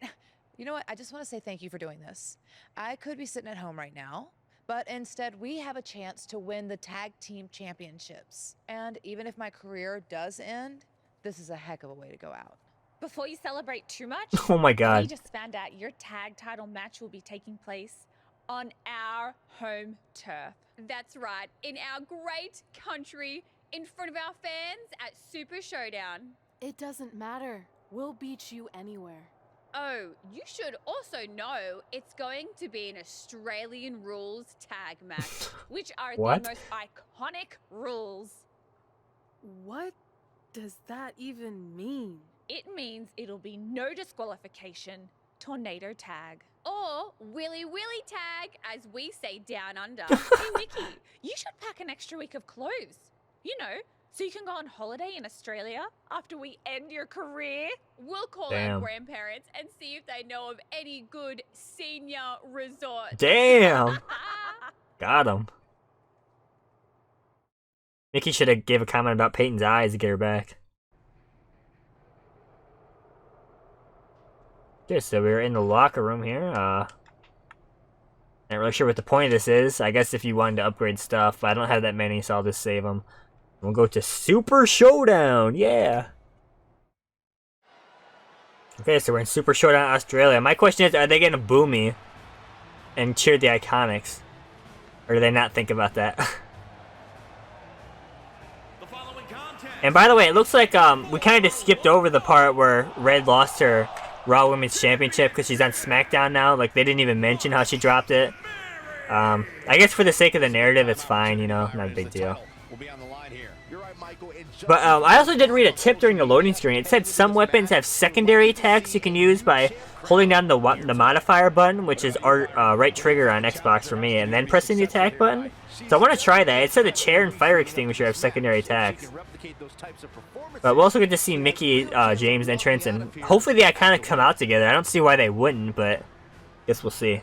you know what? I just want to say thank you for doing this. I could be sitting at home right now, but instead we have a chance to win the tag team championships. And even if my career does end, this is a heck of a way to go out. Before you celebrate too much, Oh my god. we just found out your tag title match will be taking place on our home turf. That's right, in our great country, in front of our fans at Super Showdown. It doesn't matter. We'll beat you anywhere. Oh, you should also know it's going to be an Australian rules tag match, which are What? the most iconic rules. What does that even mean? It means it'll be no disqualification, tornado tag. Or Willy Willy tag, as we say down under. Hey, Mickie, you should pack an extra week of clothes. You know, so you can go on holiday in Australia after we end your career. We'll call Damn. our grandparents and see if they know of any good senior resorts. Damn. Got him. Mickie should have gave a comment about Peyton's eyes to get her back. Okay, so we're in the locker room here. Not really sure what the point of this is. I guess if you wanted to upgrade stuff, but I don't have that many, so I'll just save them. We'll go to Super Showdown. Yeah. Okay, so we're in Super Showdown Australia. My question is, are they going to boo me and cheer the Iconics? Or do they not think about that? And by the way, it looks like we kind of just skipped over the part where Red lost her Raw Women's Championship because she's on SmackDown now. Like, they didn't even mention how she dropped it. I guess for the sake of the narrative, it's fine, you know, not a big deal. But I also did read a tip during the loading screen. It said some weapons have secondary attacks you can use by holding down the modifier button, which is right trigger on Xbox for me, and then pressing the attack button. So I want to try that. It said the chair and fire extinguisher have secondary attacks. But we'll also get to see Mickie James' entrance, and hopefully the Iconics come out together. I don't see why they wouldn't, but guess we'll see.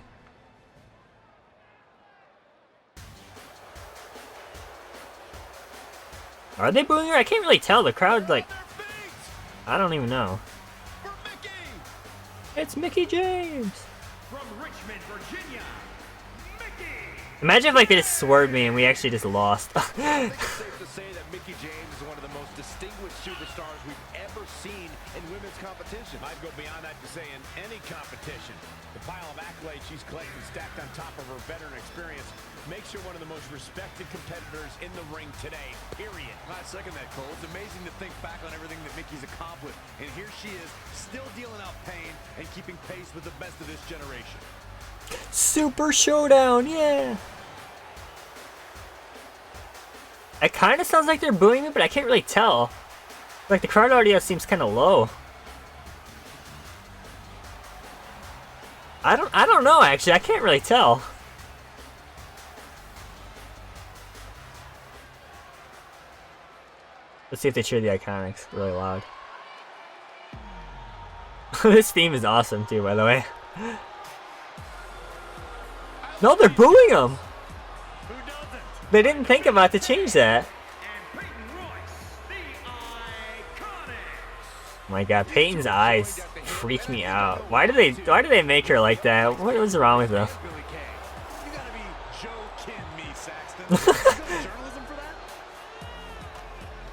Are they booing her? I can't really tell. The crowd, like, I don't even know. It's Mickie James. From Richmond, Virginia, Mickie Imagine if like they just swerved me and we actually just lost. I think it's safe to say that Mickie James is one of the most distinguished superstars we've ever seen in women's competition. I'd go beyond that to say in any competition. The pile of accolades she's collected stacked on top of her veteran experience makes her one of the most respected competitors in the ring today, period. I second that, Cole. It's amazing to think back on everything that Mickie's accomplished. And here she is, still dealing out pain and keeping pace with the best of this generation. Super Showdown, yeah! It kind of sounds like they're booing me, but I can't really tell. Like, the crowd audio seems kind of low. I don't know, actually. I can't really tell. Let's see if they cheer the Iconics really loud. This theme is awesome, too, by the way. No, they're booing him! They didn't think about to change that. Oh my god, Peyton's eyes freak me out. Why do they make her like that? What was wrong with them?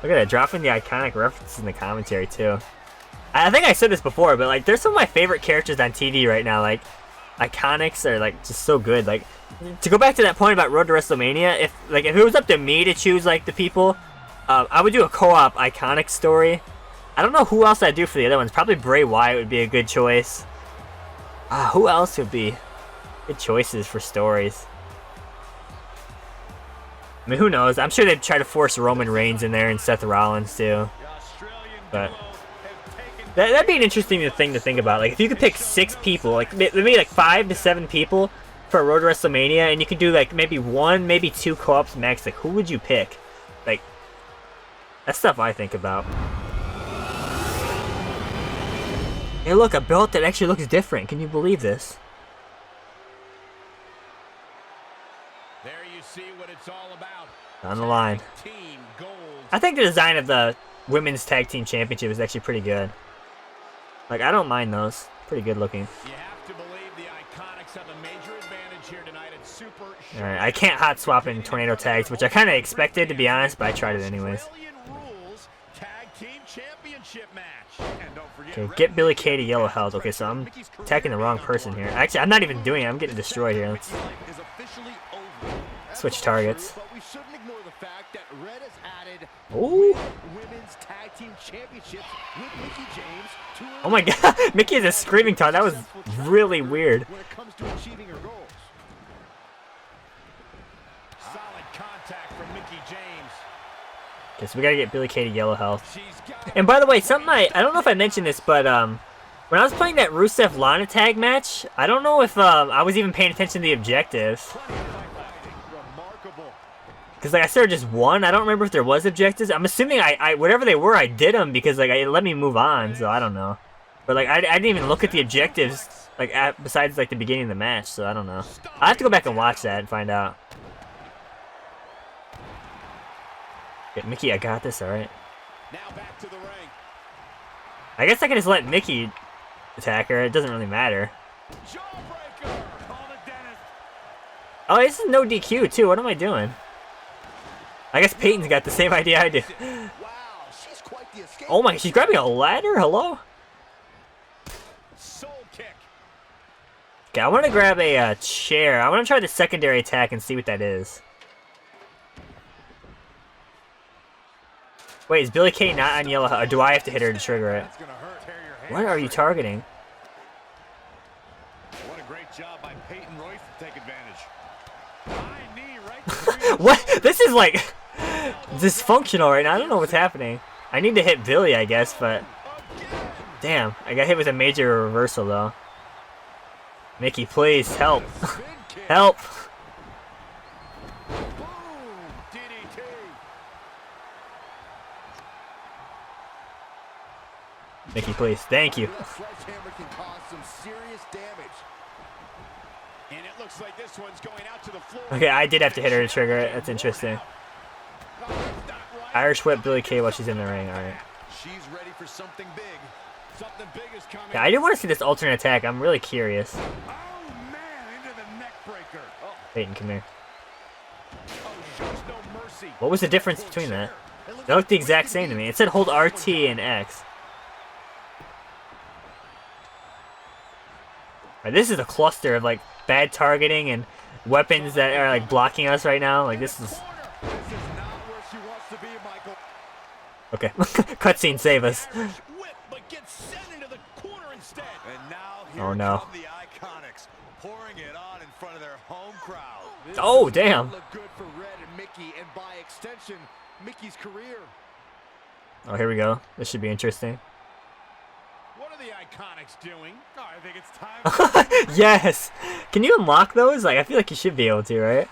Look at that, dropping the iconic references in the commentary too. I think I said this before, but like there's some of my favorite characters on TV right now. Like Iconics are like just so good. Like to go back to that point about Road to WrestleMania, if it was up to me to choose like the people, I would do a co-op Iconic story. I don't know who else I'd do for the other ones. Probably Bray Wyatt would be a good choice. Who else would be good choices for stories? I mean, who knows? I'm sure they'd try to force Roman Reigns in there and Seth Rollins too. But that'd be an interesting thing to think about. Like if you could pick 6 people, like maybe like 5 to 7 people for a Road to WrestleMania, and you could do like maybe 1, maybe 2 co-ops max. Like who would you pick? Like that's stuff I think about. Hey, look, a belt that actually looks different. Can you believe this? There you see what it's all about. On the line. I think the design of the Women's Tag Team Championship is actually pretty good. Like, I don't mind those. Pretty good looking. You have to believe the Iconics have a major advantage here tonight at Super. Alright, I can't hot swap in tornado tags, which I kind of expected to be honest, but I tried it anyways. Okay, get Billy Kay to yellow health. Okay, so I'm attacking the wrong person here. Actually, I'm not even doing it. I'm getting destroyed here. Let's switch targets. Ooh. Oh my god, Mickie is a screaming taunt. That was really weird. Okay, so we gotta get Billy Kay to yellow health. And by the way, something I don't know if I mentioned this, but when I was playing that Rusev Lana tag match, I don't know if I was even paying attention to the objectives. Because like I sort of just won. I don't remember if there was objectives. I'm assuming I whatever they were, I did them because like it let me move on. So I don't know. But like I didn't even look at the objectives like besides like the beginning of the match. So I don't know. I have to go back and watch that and find out. Okay, Mickie, I got this. All right. Now back to the ring. I guess I can just let Mickie attack her. It doesn't really matter. Oh, this is no DQ too. What am I doing? I guess Peyton's got the same idea I do. Oh my, she's grabbing a ladder? Hello? Okay, I want to grab a chair. I want to try the secondary attack and see what that is. Wait, is Billy Kay not on yellow? Or do I have to hit her to trigger it? What are you targeting? What a great job by Peyton Royce to take advantage. What? This is like dysfunctional right now. I don't know what's happening. I need to hit Billy, I guess, but damn, I got hit with a major reversal though. Mickie, please help, help. Mickie, please, thank you. Okay, I did have to hit her to trigger it. That's interesting. Irish whip Billy Kay while she's in the ring. All right. She's ready for something big. Something big is coming. Yeah, I do want to see this alternate attack. I'm really curious. Oh man, into the neck breaker. Peyton, come here. What was the difference between that? They looked the exact same to me. It said hold RT and X. Right, this is a cluster of like bad targeting and weapons that are like blocking us right now. Like this is. Okay, cutscene save us. Oh no. Oh damn. Oh, here we go. This should be interesting. What are the Iconics doing? Oh, I think it's time. Yes. Can you unlock those? Like I feel like you should be able to, right?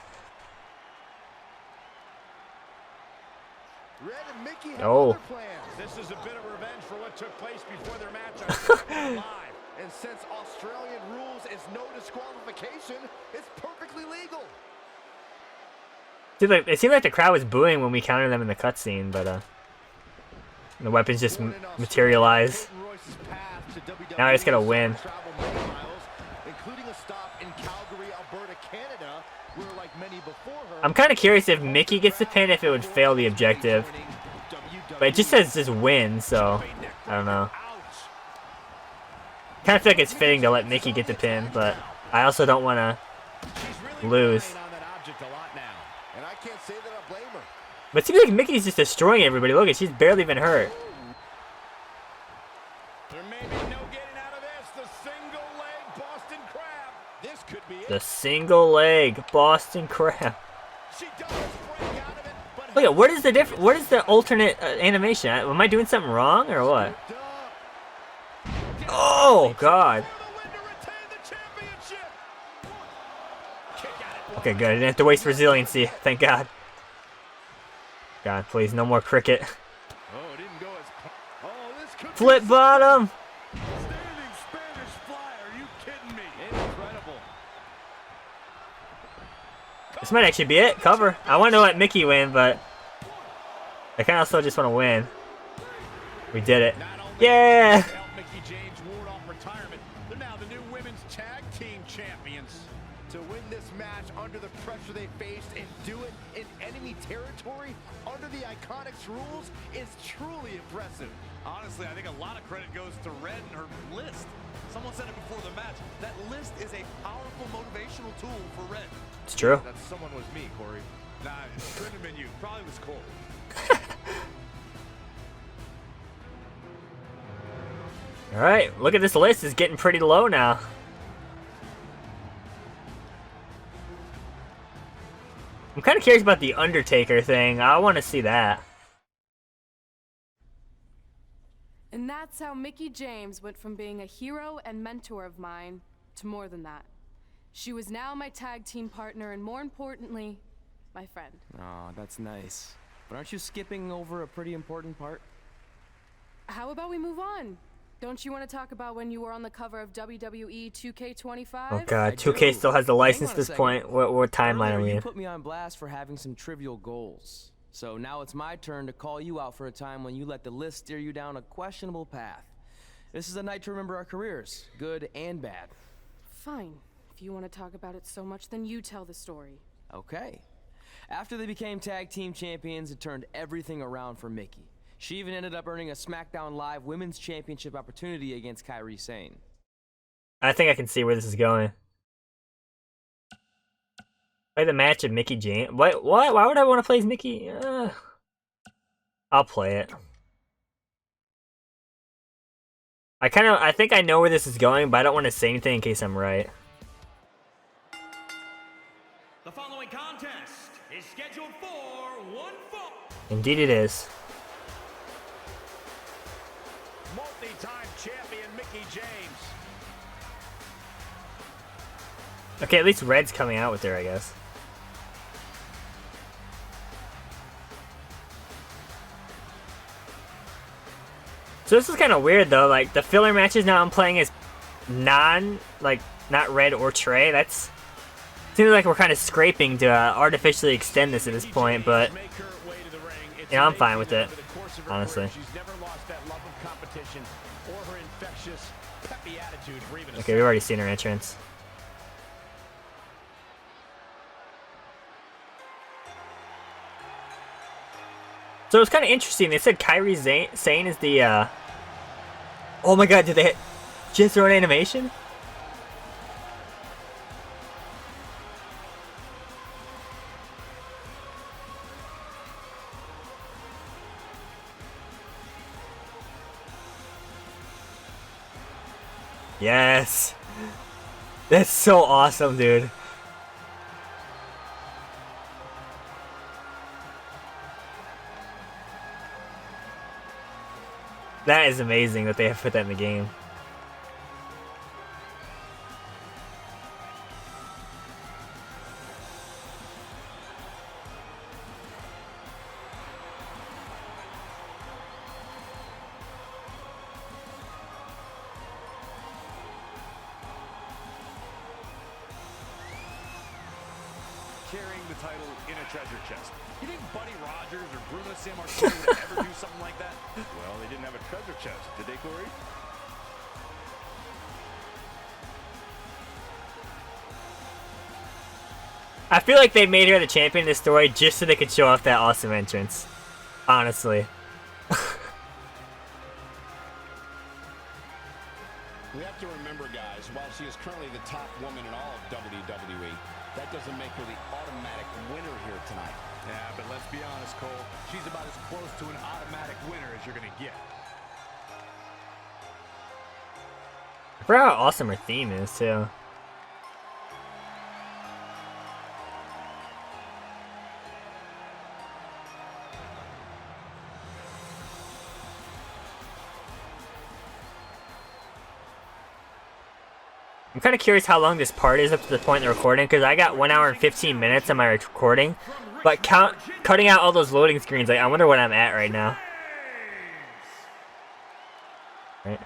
Oh. This is a bit of revenge for what took place before their match on SmackDown Live. And since Australian rules is no disqualification, it's perfectly legal. Dude, like, it seemed like the crowd was booing when we counted them in the cutscene, but the weapons just materialize. Now I just gotta win. I'm kind of curious if Mickey gets the pin, if it would fail the objective. But it just says just win, so I don't know. Kind of feel like it's fitting to let Mickey get the pin, but I also don't want to lose. But it seems like Mickey's just destroying everybody. Look, she's barely even hurt. There may be no getting out of this. The single leg Boston Crab. This could be it. The single leg Boston Crab. Look at what is the difference? What is the alternate animation? Am I doing something wrong or what? Oh God. Okay, good. I didn't have to waste resiliency. Thank God. God, please, no more cricket. Flip bottom. This might actually be it. Cover. I want to let Mickey win, but I kind of also just want to win. We did it. Yeah. They're now the new women's tag team champions. To win this match under the pressure they faced and do it in enemy territory under the Iconics rules is truly impressive. Honestly, I think a lot of credit goes to Red and her list. Someone said it before the match. That list is a powerful motivational tool for Red. It's true. That someone was me, Corey. Nah, it couldn't have been you. Probably was Cole. All right, look at this list. It's getting pretty low now. I'm kind of curious about the Undertaker thing. I want to see that. And that's how Mickie James went from being a hero and mentor of mine to more than that. She was now my tag team partner and, more importantly, my friend. Oh, that's nice. But aren't you skipping over a pretty important part? How about we move on? Don't you want to talk about when you were on the cover of WWE 2K25? Oh God, 2K still has the license at this point. What timeline are we in? You put me on blast for having some trivial goals. So now it's my turn to call you out for a time when you let the list steer you down a questionable path. This is a night to remember our careers, good and bad. Fine. If you want to talk about it so much, then you tell the story. Okay. After they became tag team champions, it turned everything around for Mickie. She even ended up earning a SmackDown Live Women's Championship opportunity against Kairi Sane. I think I can see where this is going. Play the match of Mickie James. What? Why would I want to play as Mickie? I'll play it. I think I know where this is going, but I don't want to say anything in case I'm right. The following contest is scheduled for one fall. Indeed it is. Multi-time champion Mickie James. Okay, at least Red's coming out with her, I guess. So this is kind of weird though, like the filler matches now I'm playing as not Red or Trey. That's seems like we're kind of scraping to artificially extend this at this point, but yeah, I'm fine with it, honestly. Okay, we've already seen her entrance. So it's kind of interesting. They said Kairi Sane is the. Oh my God! Did they just throw an animation? Yes. That's so awesome, dude. That is amazing that they have put that in the game. Carrying the title in a treasure chest. You think Buddy Rogers or Bruno Sammartino would ever do something like that? Well, they didn't have a treasure chest, did they, Corey? I feel like they made her the champion in this story just so they could show off that awesome entrance. Honestly. We have to remember, guys, while she is currently the top woman in all of WWE, that doesn't make her the automatic winner here tonight. Yeah, but let's be honest, Cole. She's about as close to an automatic winner as you're going to get. I forgot how awesome her theme is, too. I'm kind of curious how long this part is up to the point of the recording, because I got 1 hour and 15 minutes on my recording, but cutting out all those loading screens, like, I wonder what I'm at right now. Right.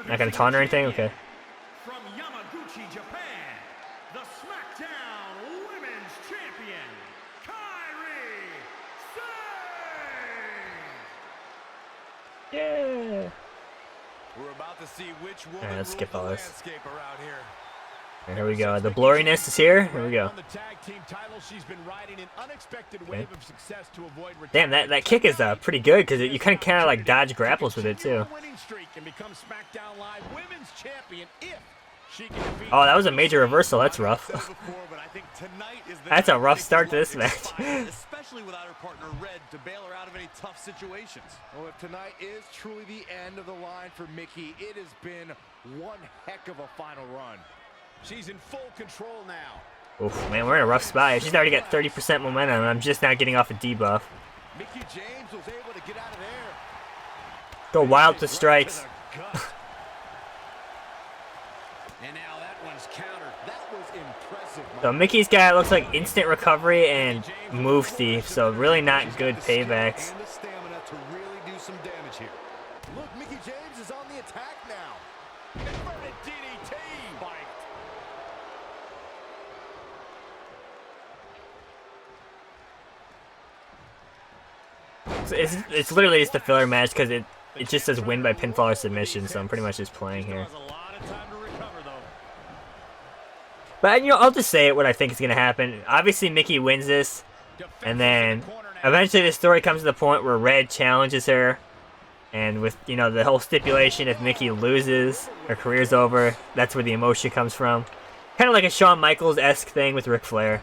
Not gonna taunt or anything? Okay. From Yamaguchi, Japan, the SmackDown Women's Champion, Kairi Sane! Yeah. We're about to see which woman Alright, let's skip all this. landscape around here. Alright, here we go. The blurriness is here. Here we go. On the tag team title, she's been riding an unexpected wave of success to avoid Damn, that kick is pretty good because you kind of like dodge grapples with it too. winning streak and become SmackDown Live Women's Champion if she can defeat. Oh, that was a major reversal. That's rough. But I think tonight is the That's a night rough to start to take this a match. look at this fight, especially without her partner Red to bail her out of any tough situations. Well, if tonight is truly the end of the line for Mickey, it has been one heck of a final run. She's in full control now. Oof, man, we're in a rough spot. She's already got 30% momentum, and I'm just now getting off a debuff. Mickey James was able to get out of there. Go wild to strikes. And now that one's countered. That was impressive. So Mickey's got, looks like instant recovery and move thief, so really not good paybacks. And the stamina to really do some damage here. Look, Mickey James is on the attack now. Inverted DDT. Spiked. So it's literally just a filler match because it just says win by pinfall or submission, so I'm pretty much just playing here. But, you know, I'll just say it what I think is going to happen. Obviously, Mickey wins this, and then eventually the story comes to the point where Red challenges her, and with, you know, the whole stipulation, if Mickey loses, her career's over. That's where the emotion comes from. Kind of like a Shawn Michaels-esque thing with Ric Flair.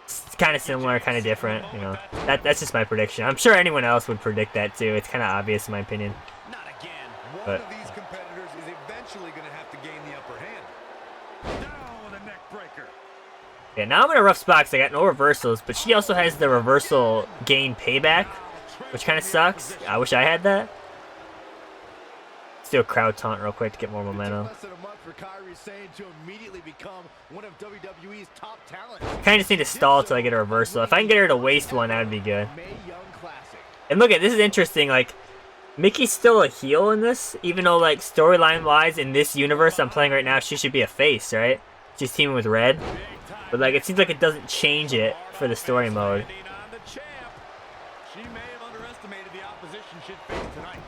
It's kind of similar, kind of different, you know. That's just my prediction. I'm sure anyone else would predict that too. It's kind of obvious in my opinion. Not again. One But of these competitors is eventually going to have to gain the upper hand. Now the neck breaker. yeah, now I'm in a rough spot because I got no reversals, but she also has the reversal gain payback, which kind of sucks. I wish I had that. Let's do a crowd taunt real quick to get more momentum. Less than a month for Kairi Sane to immediately become one of WWE's top talent. Kind of just need to stall till I get a reversal. If I can get her to waste one, that would be good. Mae Young Classic. And look at this is interesting. Like, Mickey's still a heel in this, even though like storyline wise in this universe I'm playing right now, she should be a face, right? She's teaming with Red, but like it seems like it doesn't change it for the story mode. She may have underestimated the opposition she'd face tonight.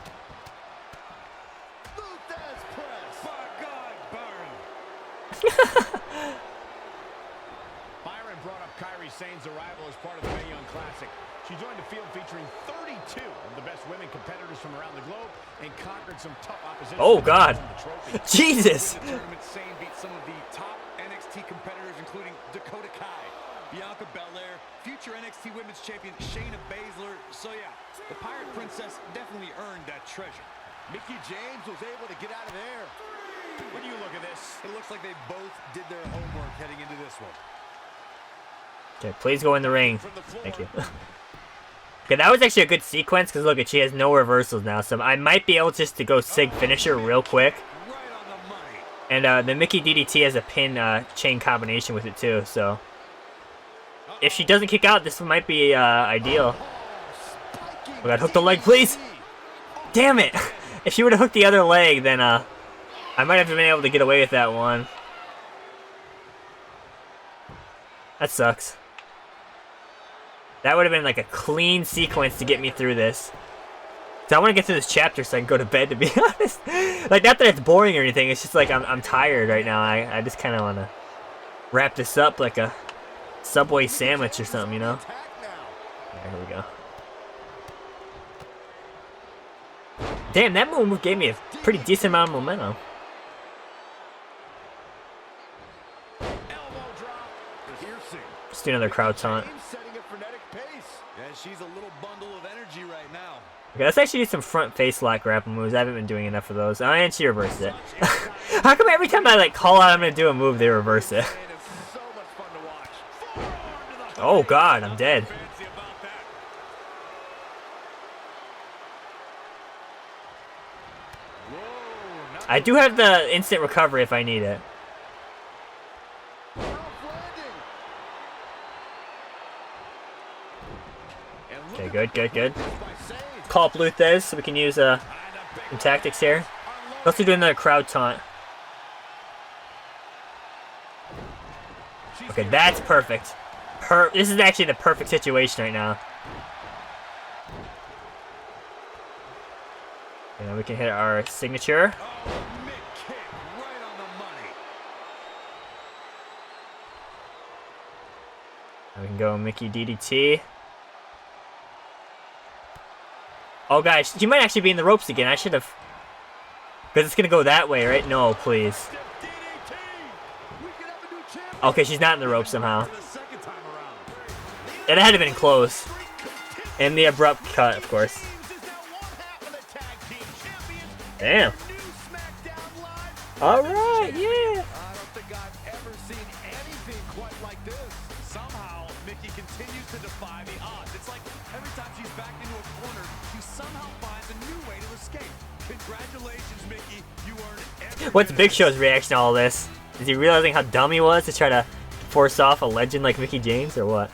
Luthez press. By God, Byron. Byron brought up Kairi Kairi Sane's arrival as part of the Mae Young Classic. She joined the field featuring 32 of the best women competitors from around the globe and conquered some tough opposition. Oh, God. Jesus. In the tournament, Sane beat some of the top NXT competitors, including Dakota Kai, Bianca Belair, future NXT Women's Champion Shayna Baszler. So yeah, the Pirate Princess definitely earned that treasure. Mickie James was able to get out of there. When you look at this, it looks like they both did their homework heading into this one. Okay, please go in the ring. Thank you. Okay, that was actually a good sequence because look, she has no reversals now, so I might be able just to go sig finisher real quick. And the Mickey DDT has a pin chain combination with it too, so if she doesn't kick out, this might be ideal. We gotta hook the leg, please. Damn it! If she would have hooked the other leg, then I might have been able to get away with that one. That sucks. That would have been like a clean sequence to get me through this. So I want to get through this chapter so I can go to bed, to be honest. Like, not that it's boring or anything, it's just like I'm tired right now. I just kind of want to wrap this up like a Subway sandwich or something, you know? Alright, here we go. Damn, that move gave me a pretty decent amount of momentum. Let's do another crowd taunt. She's a little bundle of energy right now. Okay, let's actually do some front face lock grapple moves. I haven't been doing enough of those. Oh, and she reversed it. How come every time I like call out I'm gonna do a move, they reverse it? Oh God, I'm dead. I do have the instant recovery if I need it. Okay, good, good, good. Call up Luthez so we can use some tactics here. Let's do another crowd taunt. Okay, that's perfect. This is actually the perfect situation right now. And we can hit our signature. And we can go Mickey DDT. Oh, guys, she might actually be in the ropes again. I should have... Because it's going to go that way, right? No, please. Okay, she's not in the ropes somehow. It had to have been close. And the abrupt cut, of course. Damn. Alright, yeah. I don't think I've ever seen anything quite like this. Somehow, Mickey continues to defy the odds. It's like every time she's backed into a corner, she somehow finds a new way to escape. Congratulations, Mickey. You earned every What's Big Show's reaction to all this? Is he realizing how dumb he was to try to force off a legend like Mickey James, or what?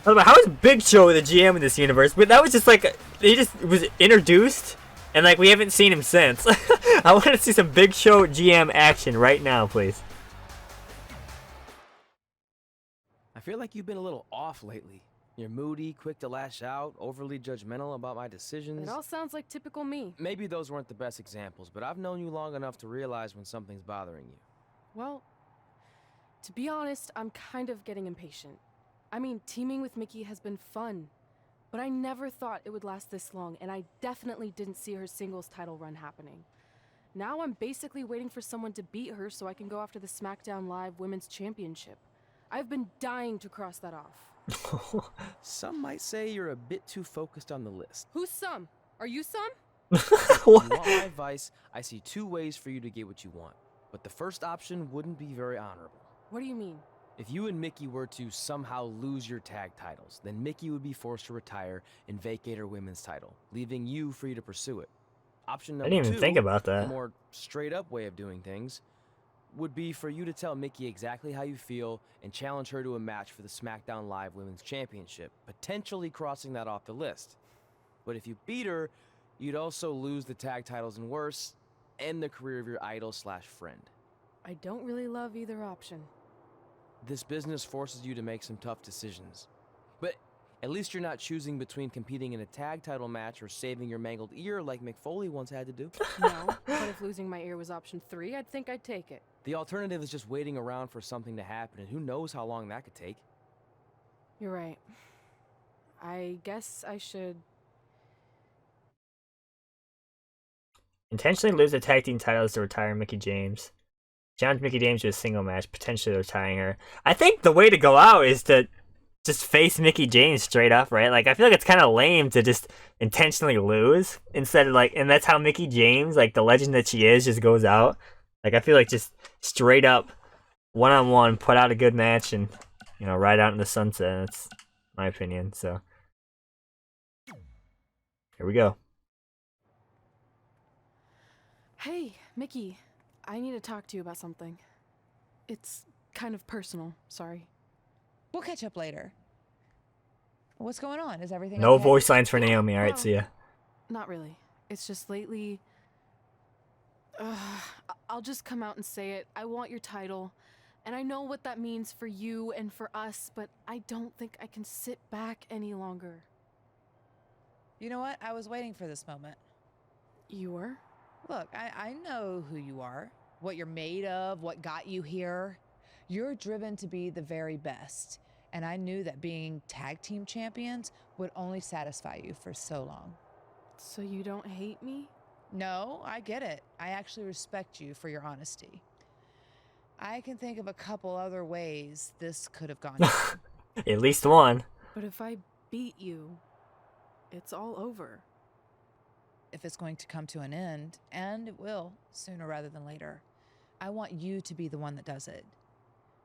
How is Big Show the GM in this universe? But that was just like, he just was introduced, and like we haven't seen him since. I want to see some Big Show GM action right now, please. I feel like you've been a little off lately. You're moody, quick to lash out, overly judgmental about my decisions. It all sounds like typical me. Maybe those weren't the best examples, but I've known you long enough to realize when something's bothering you. Well, to be honest, I'm kind of getting impatient. I mean, teaming with Mickey has been fun, but I never thought it would last this long, and I definitely didn't see her singles title run happening. Now I'm basically waiting for someone to beat her so I can go after the SmackDown Live Women's Championship. I've been dying to cross that off. Some might say you're a bit too focused on the list. Who's some? Are you some? If you want my advice, I see two ways for you to get what you want. But the first option wouldn't be very honorable. What do you mean? If you and Mickey were to somehow lose your tag titles, then Mickey would be forced to retire and vacate her women's title, leaving you free to pursue it. Option number I didn't even think about that. a more straight-up way of doing things, would be for you to tell Mickey exactly how you feel and challenge her to a match for the SmackDown Live Women's Championship, potentially crossing that off the list. But if you beat her, you'd also lose the tag titles and worse, end the career of your idol/friend. I don't really love either option. This business forces you to make some tough decisions. But at least you're not choosing between competing in a tag title match or saving your mangled ear like Mick Foley once had to do. No, but if losing my ear was option 3, I'd think I'd take it. The alternative is just waiting around for something to happen, and who knows how long that could take. You're right. I guess I should... Intentionally lose the tag team titles to retire Mickey James. Challenge Mickey James to a single match, potentially retiring her. I think the way to go out is to just face Mickey James straight up, right? Like, I feel like it's kind of lame to just intentionally lose instead of, like, and that's how Mickey James, like, the legend that she is, just goes out. Like, I feel like just straight up, one-on-one, put out a good match and, you know, ride out in the sunset. That's my opinion, so. Here we go. Hey, Mickey. I need to talk to you about something. It's kind of personal, sorry. We'll catch up later. What's going on? Is everything No okay? voice lines for Naomi. Alright, see ya. Not really. It's just lately... I'll just come out and say it. I want your title. And I know what that means for you and for us, but I don't think I can sit back any longer. You know what? I was waiting for this moment. You were? Look, I know who you are, what you're made of, what got you here. You're driven to be the very best. And I knew that being tag team champions would only satisfy you for so long. So you don't hate me? No, I get it. I actually respect you for your honesty. I can think of a couple other ways this could have gone down. At least one. But if I beat you, it's all over. If it's going to come to an end, and it will, sooner rather than later, I want you to be the one that does it.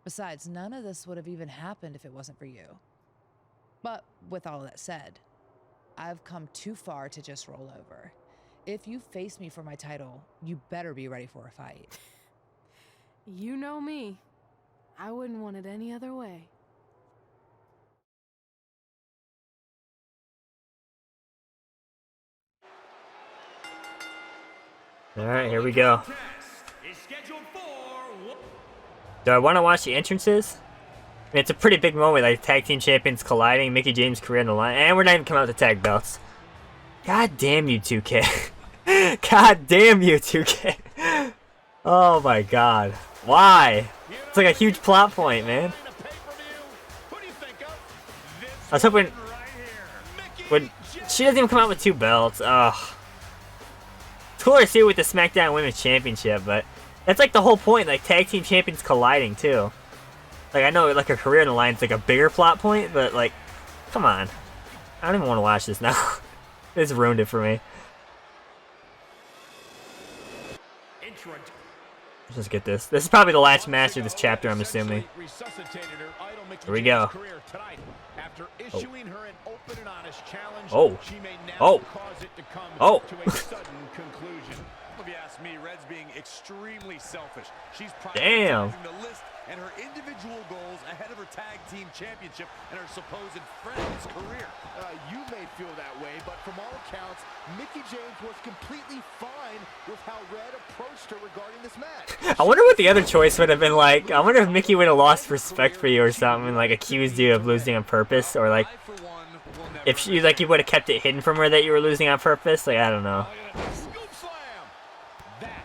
Besides, none of this would have even happened if it wasn't for you. But with all that said, I've come too far to just roll over. If you face me for my title, you better be ready for a fight. You know me. I wouldn't want it any other way. Alright, here we go. Do I want to watch the entrances? I mean, it's a pretty big moment, like tag team champions colliding, Mickey James' career on the line, and we're not even coming out with the tag belts. God damn you, 2K. God damn you, 2K. Oh my god. Why? It's like a huge plot point, man. I was hoping... When she doesn't even come out with 2 belts. Ugh. It's cooler to see it with the SmackDown Women's Championship, but that's like the whole point, like tag team champions colliding too. Like I know like her career in the line is like a bigger plot point, but like, come on. I don't even want to watch this now. It's ruined it for me. Let's just get this. This is probably the last match of this chapter, I'm assuming. Here we go. Oh. Oh. Oh. If you ask me, Red's being extremely selfish. She's damn. The list and her individual goals ahead of her tag team championship and her supposed friend's career. You may feel that way, but from all accounts, Mickey James was completely fine with how Red approached her regarding this match. I wonder what the other choice would have been like. I wonder if Mickey would have lost respect for you or something and like accused you of losing on purpose, or like if she like you would have kept it hidden from her that you were losing on purpose. Like I don't know.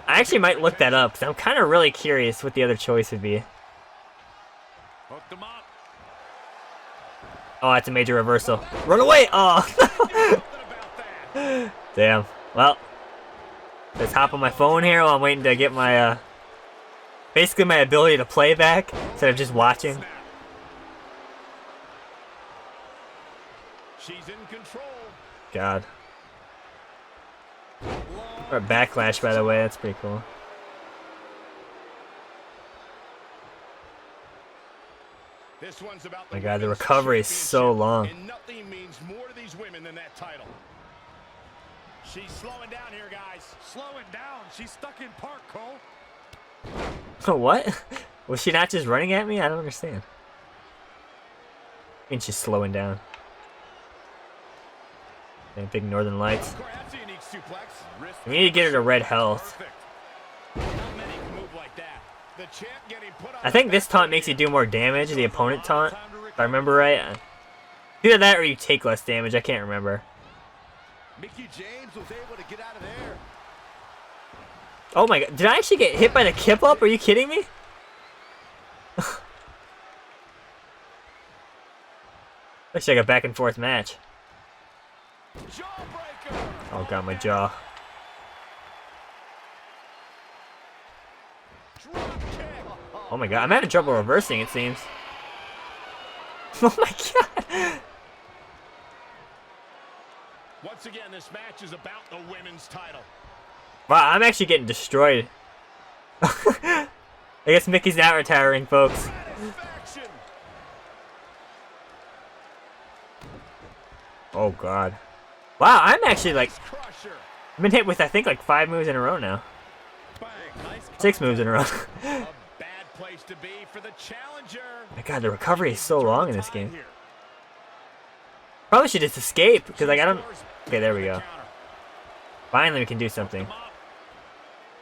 I actually might look that up because I'm kind of really curious what the other choice would be. Oh, that's a major reversal. Run away! Oh! Damn. Well, let's hop on my phone here while I'm waiting to get my, basically my ability to play back instead of just watching. She's in control. God. Or Backlash, by the way. That's pretty cool. This one's about My God, the recovery is so long. And nothing means more to these women than that title. She's slowing down here, guys. Slowing down. She's stuck in park, Cole. What? Was she not just running at me? I don't understand. I mean, she's slowing down. Damn, big Northern Lights. We need to get her to red health. I think this taunt makes you do more damage, the opponent taunt, if I remember right. Either that or you take less damage, I can't remember. Mickey James was able to get out of there. Oh my god, did I actually get hit by the kip up? Are you kidding me? Looks like a back and forth match. Jawbreaker. Oh god, my jaw. Drop kick. Oh my god, I'm having trouble reversing, it seems. Oh my god! Once again, this match is about the women's title. Wow, I'm actually getting destroyed. I guess Mickey's not retiring, folks. Satisfaction. Oh god. Wow, I'm actually like... Crusher. I've been hit with, I think, like 5 moves in a row now. Bang. Nice 6 moves in a row. A bad place to be for the challenger. My god, the recovery is so long in this game. Probably should just escape, because like I don't... Okay, there we go. Finally we can do something.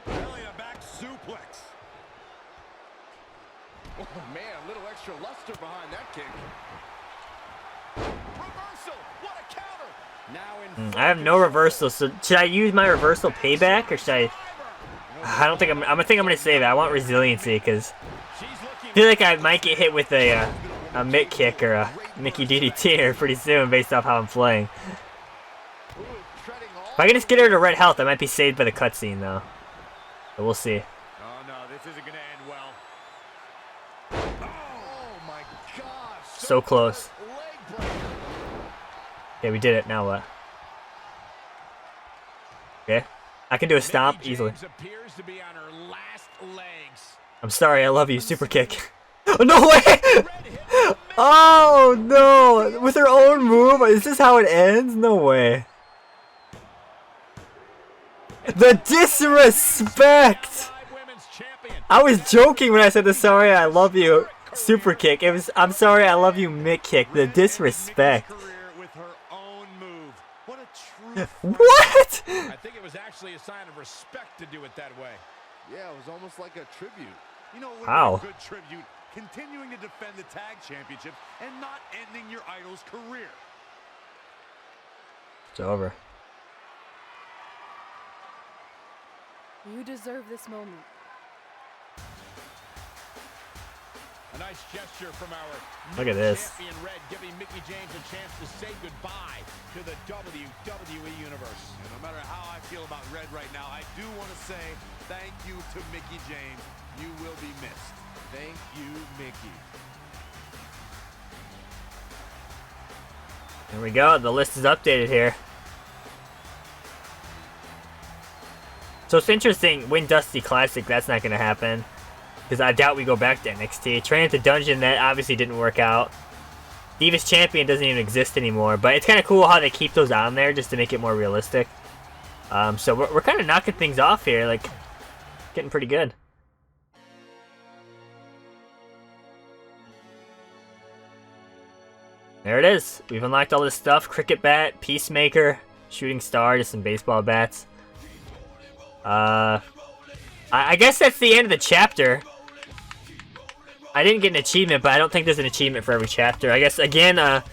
Belly to back suplex. Oh man, a little extra luster behind that kick. Reversal. What a counter. Now in I have no reversal, so should I use my reversal payback, or should I don't think I'm gonna save it. I want resiliency, because I feel like I might get hit with a Mick kick or a Mickey DDT here pretty soon based off how I'm playing. If I can just get her to red health, I might be saved by the cutscene though. But we'll see. Oh no, this isn't gonna end well. Oh my gosh. So close. Leg breaker. Okay, we did it. Now what? Okay. I can do a stomp easily. Appears to be on her last legs. I'm sorry, I love you. Super kick. Oh, no way! Oh no! With her own move? Is this how it ends? No way. The disrespect! I was joking when I said the sorry I love you super kick. It was I'm sorry I love you Mick kick. The disrespect. What? I think it was actually a sign of respect to do it that way. Yeah, it was almost like a tribute. You know, what Wow. a good tribute, continuing to defend the tag championship and not ending your idol's career. It's over. You deserve this moment. A nice gesture from our Look at this. champion Red, giving Mickey James a chance to say goodbye to the WWE Universe. And no matter how I feel about Red right now, I do want to say thank you to Mickey James. You will be missed. Thank you, Mickey. There we go. The list is updated here. So it's interesting. Win Dusty Classic. That's not going to happen. Because I doubt we go back to NXT. Train at the Dungeon. That obviously didn't work out. Divas Champion doesn't even exist anymore. But it's kind of cool how they keep those on there just to make it more realistic. So we're kind of knocking things off here. Like, getting pretty good. There it is. We've unlocked all this stuff. Cricket Bat, Peacemaker, Shooting Star, just some baseball bats. I guess that's the end of the chapter. I didn't get an achievement, but I don't think there's an achievement for every chapter. I guess, again,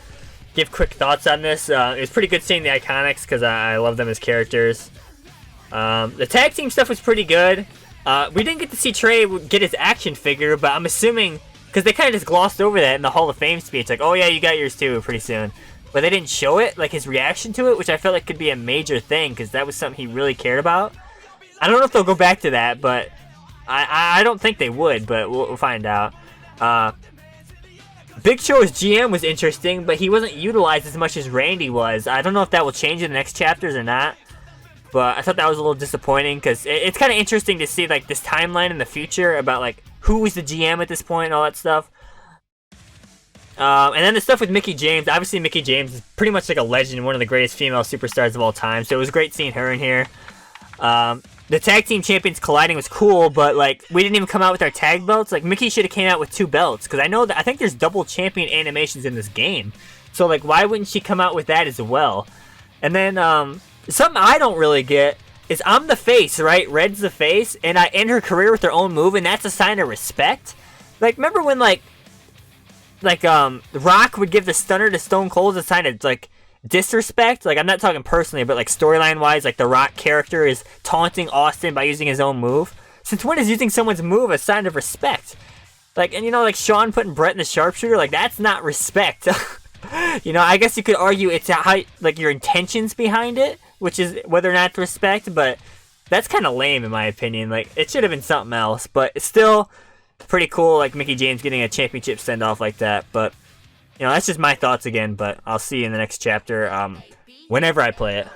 give quick thoughts on this. It was pretty good seeing the Iconics, because I love them as characters. The tag team stuff was pretty good. We didn't get to see Trey get his action figure, but I'm assuming... Because they kind of just glossed over that in the Hall of Fame speech. Like, oh yeah, you got yours too, pretty soon. But they didn't show it, like his reaction to it, which I felt like could be a major thing, because that was something he really cared about. I don't know if they'll go back to that, but I don't think they would, but we'll find out. Big Show's GM was interesting, but he wasn't utilized as much as Randy was. I don't know if that will change in the next chapters or not. But I thought that was a little disappointing, because it's kind of interesting to see like this timeline in the future about like who was the GM at this point and all that stuff. And then the stuff with Mickey James. Obviously, Mickey James is pretty much like a legend, one of the greatest female superstars of all time. So it was great seeing her in here. The tag team champions colliding was cool, but like we didn't even come out with our tag belts. Like Mickey should have came out with 2 belts, because I think there's double champion animations in this game. So like why wouldn't she come out with that as well? And then something I don't really get is I'm the face, right? Red's the face, and I end her career with her own move, and that's a sign of respect. Like remember when like Rock would give the stunner to Stone Cold as a sign of like disrespect? Like I'm not talking personally, but like storyline wise, like the Rock character is taunting Austin by using his own move. Since when is using someone's move a sign of respect? Like, and you know, like Shawn putting Brett in the sharpshooter, like that's not respect. You know, I guess you could argue it's how, like, your intentions behind it, which is whether or not to respect, but that's kind of lame in my opinion. Like, it should have been something else, but it's still pretty cool, like Mickie James getting a championship send-off like that. But, you know, that's just my thoughts again, but I'll see you in the next chapter whenever I play it.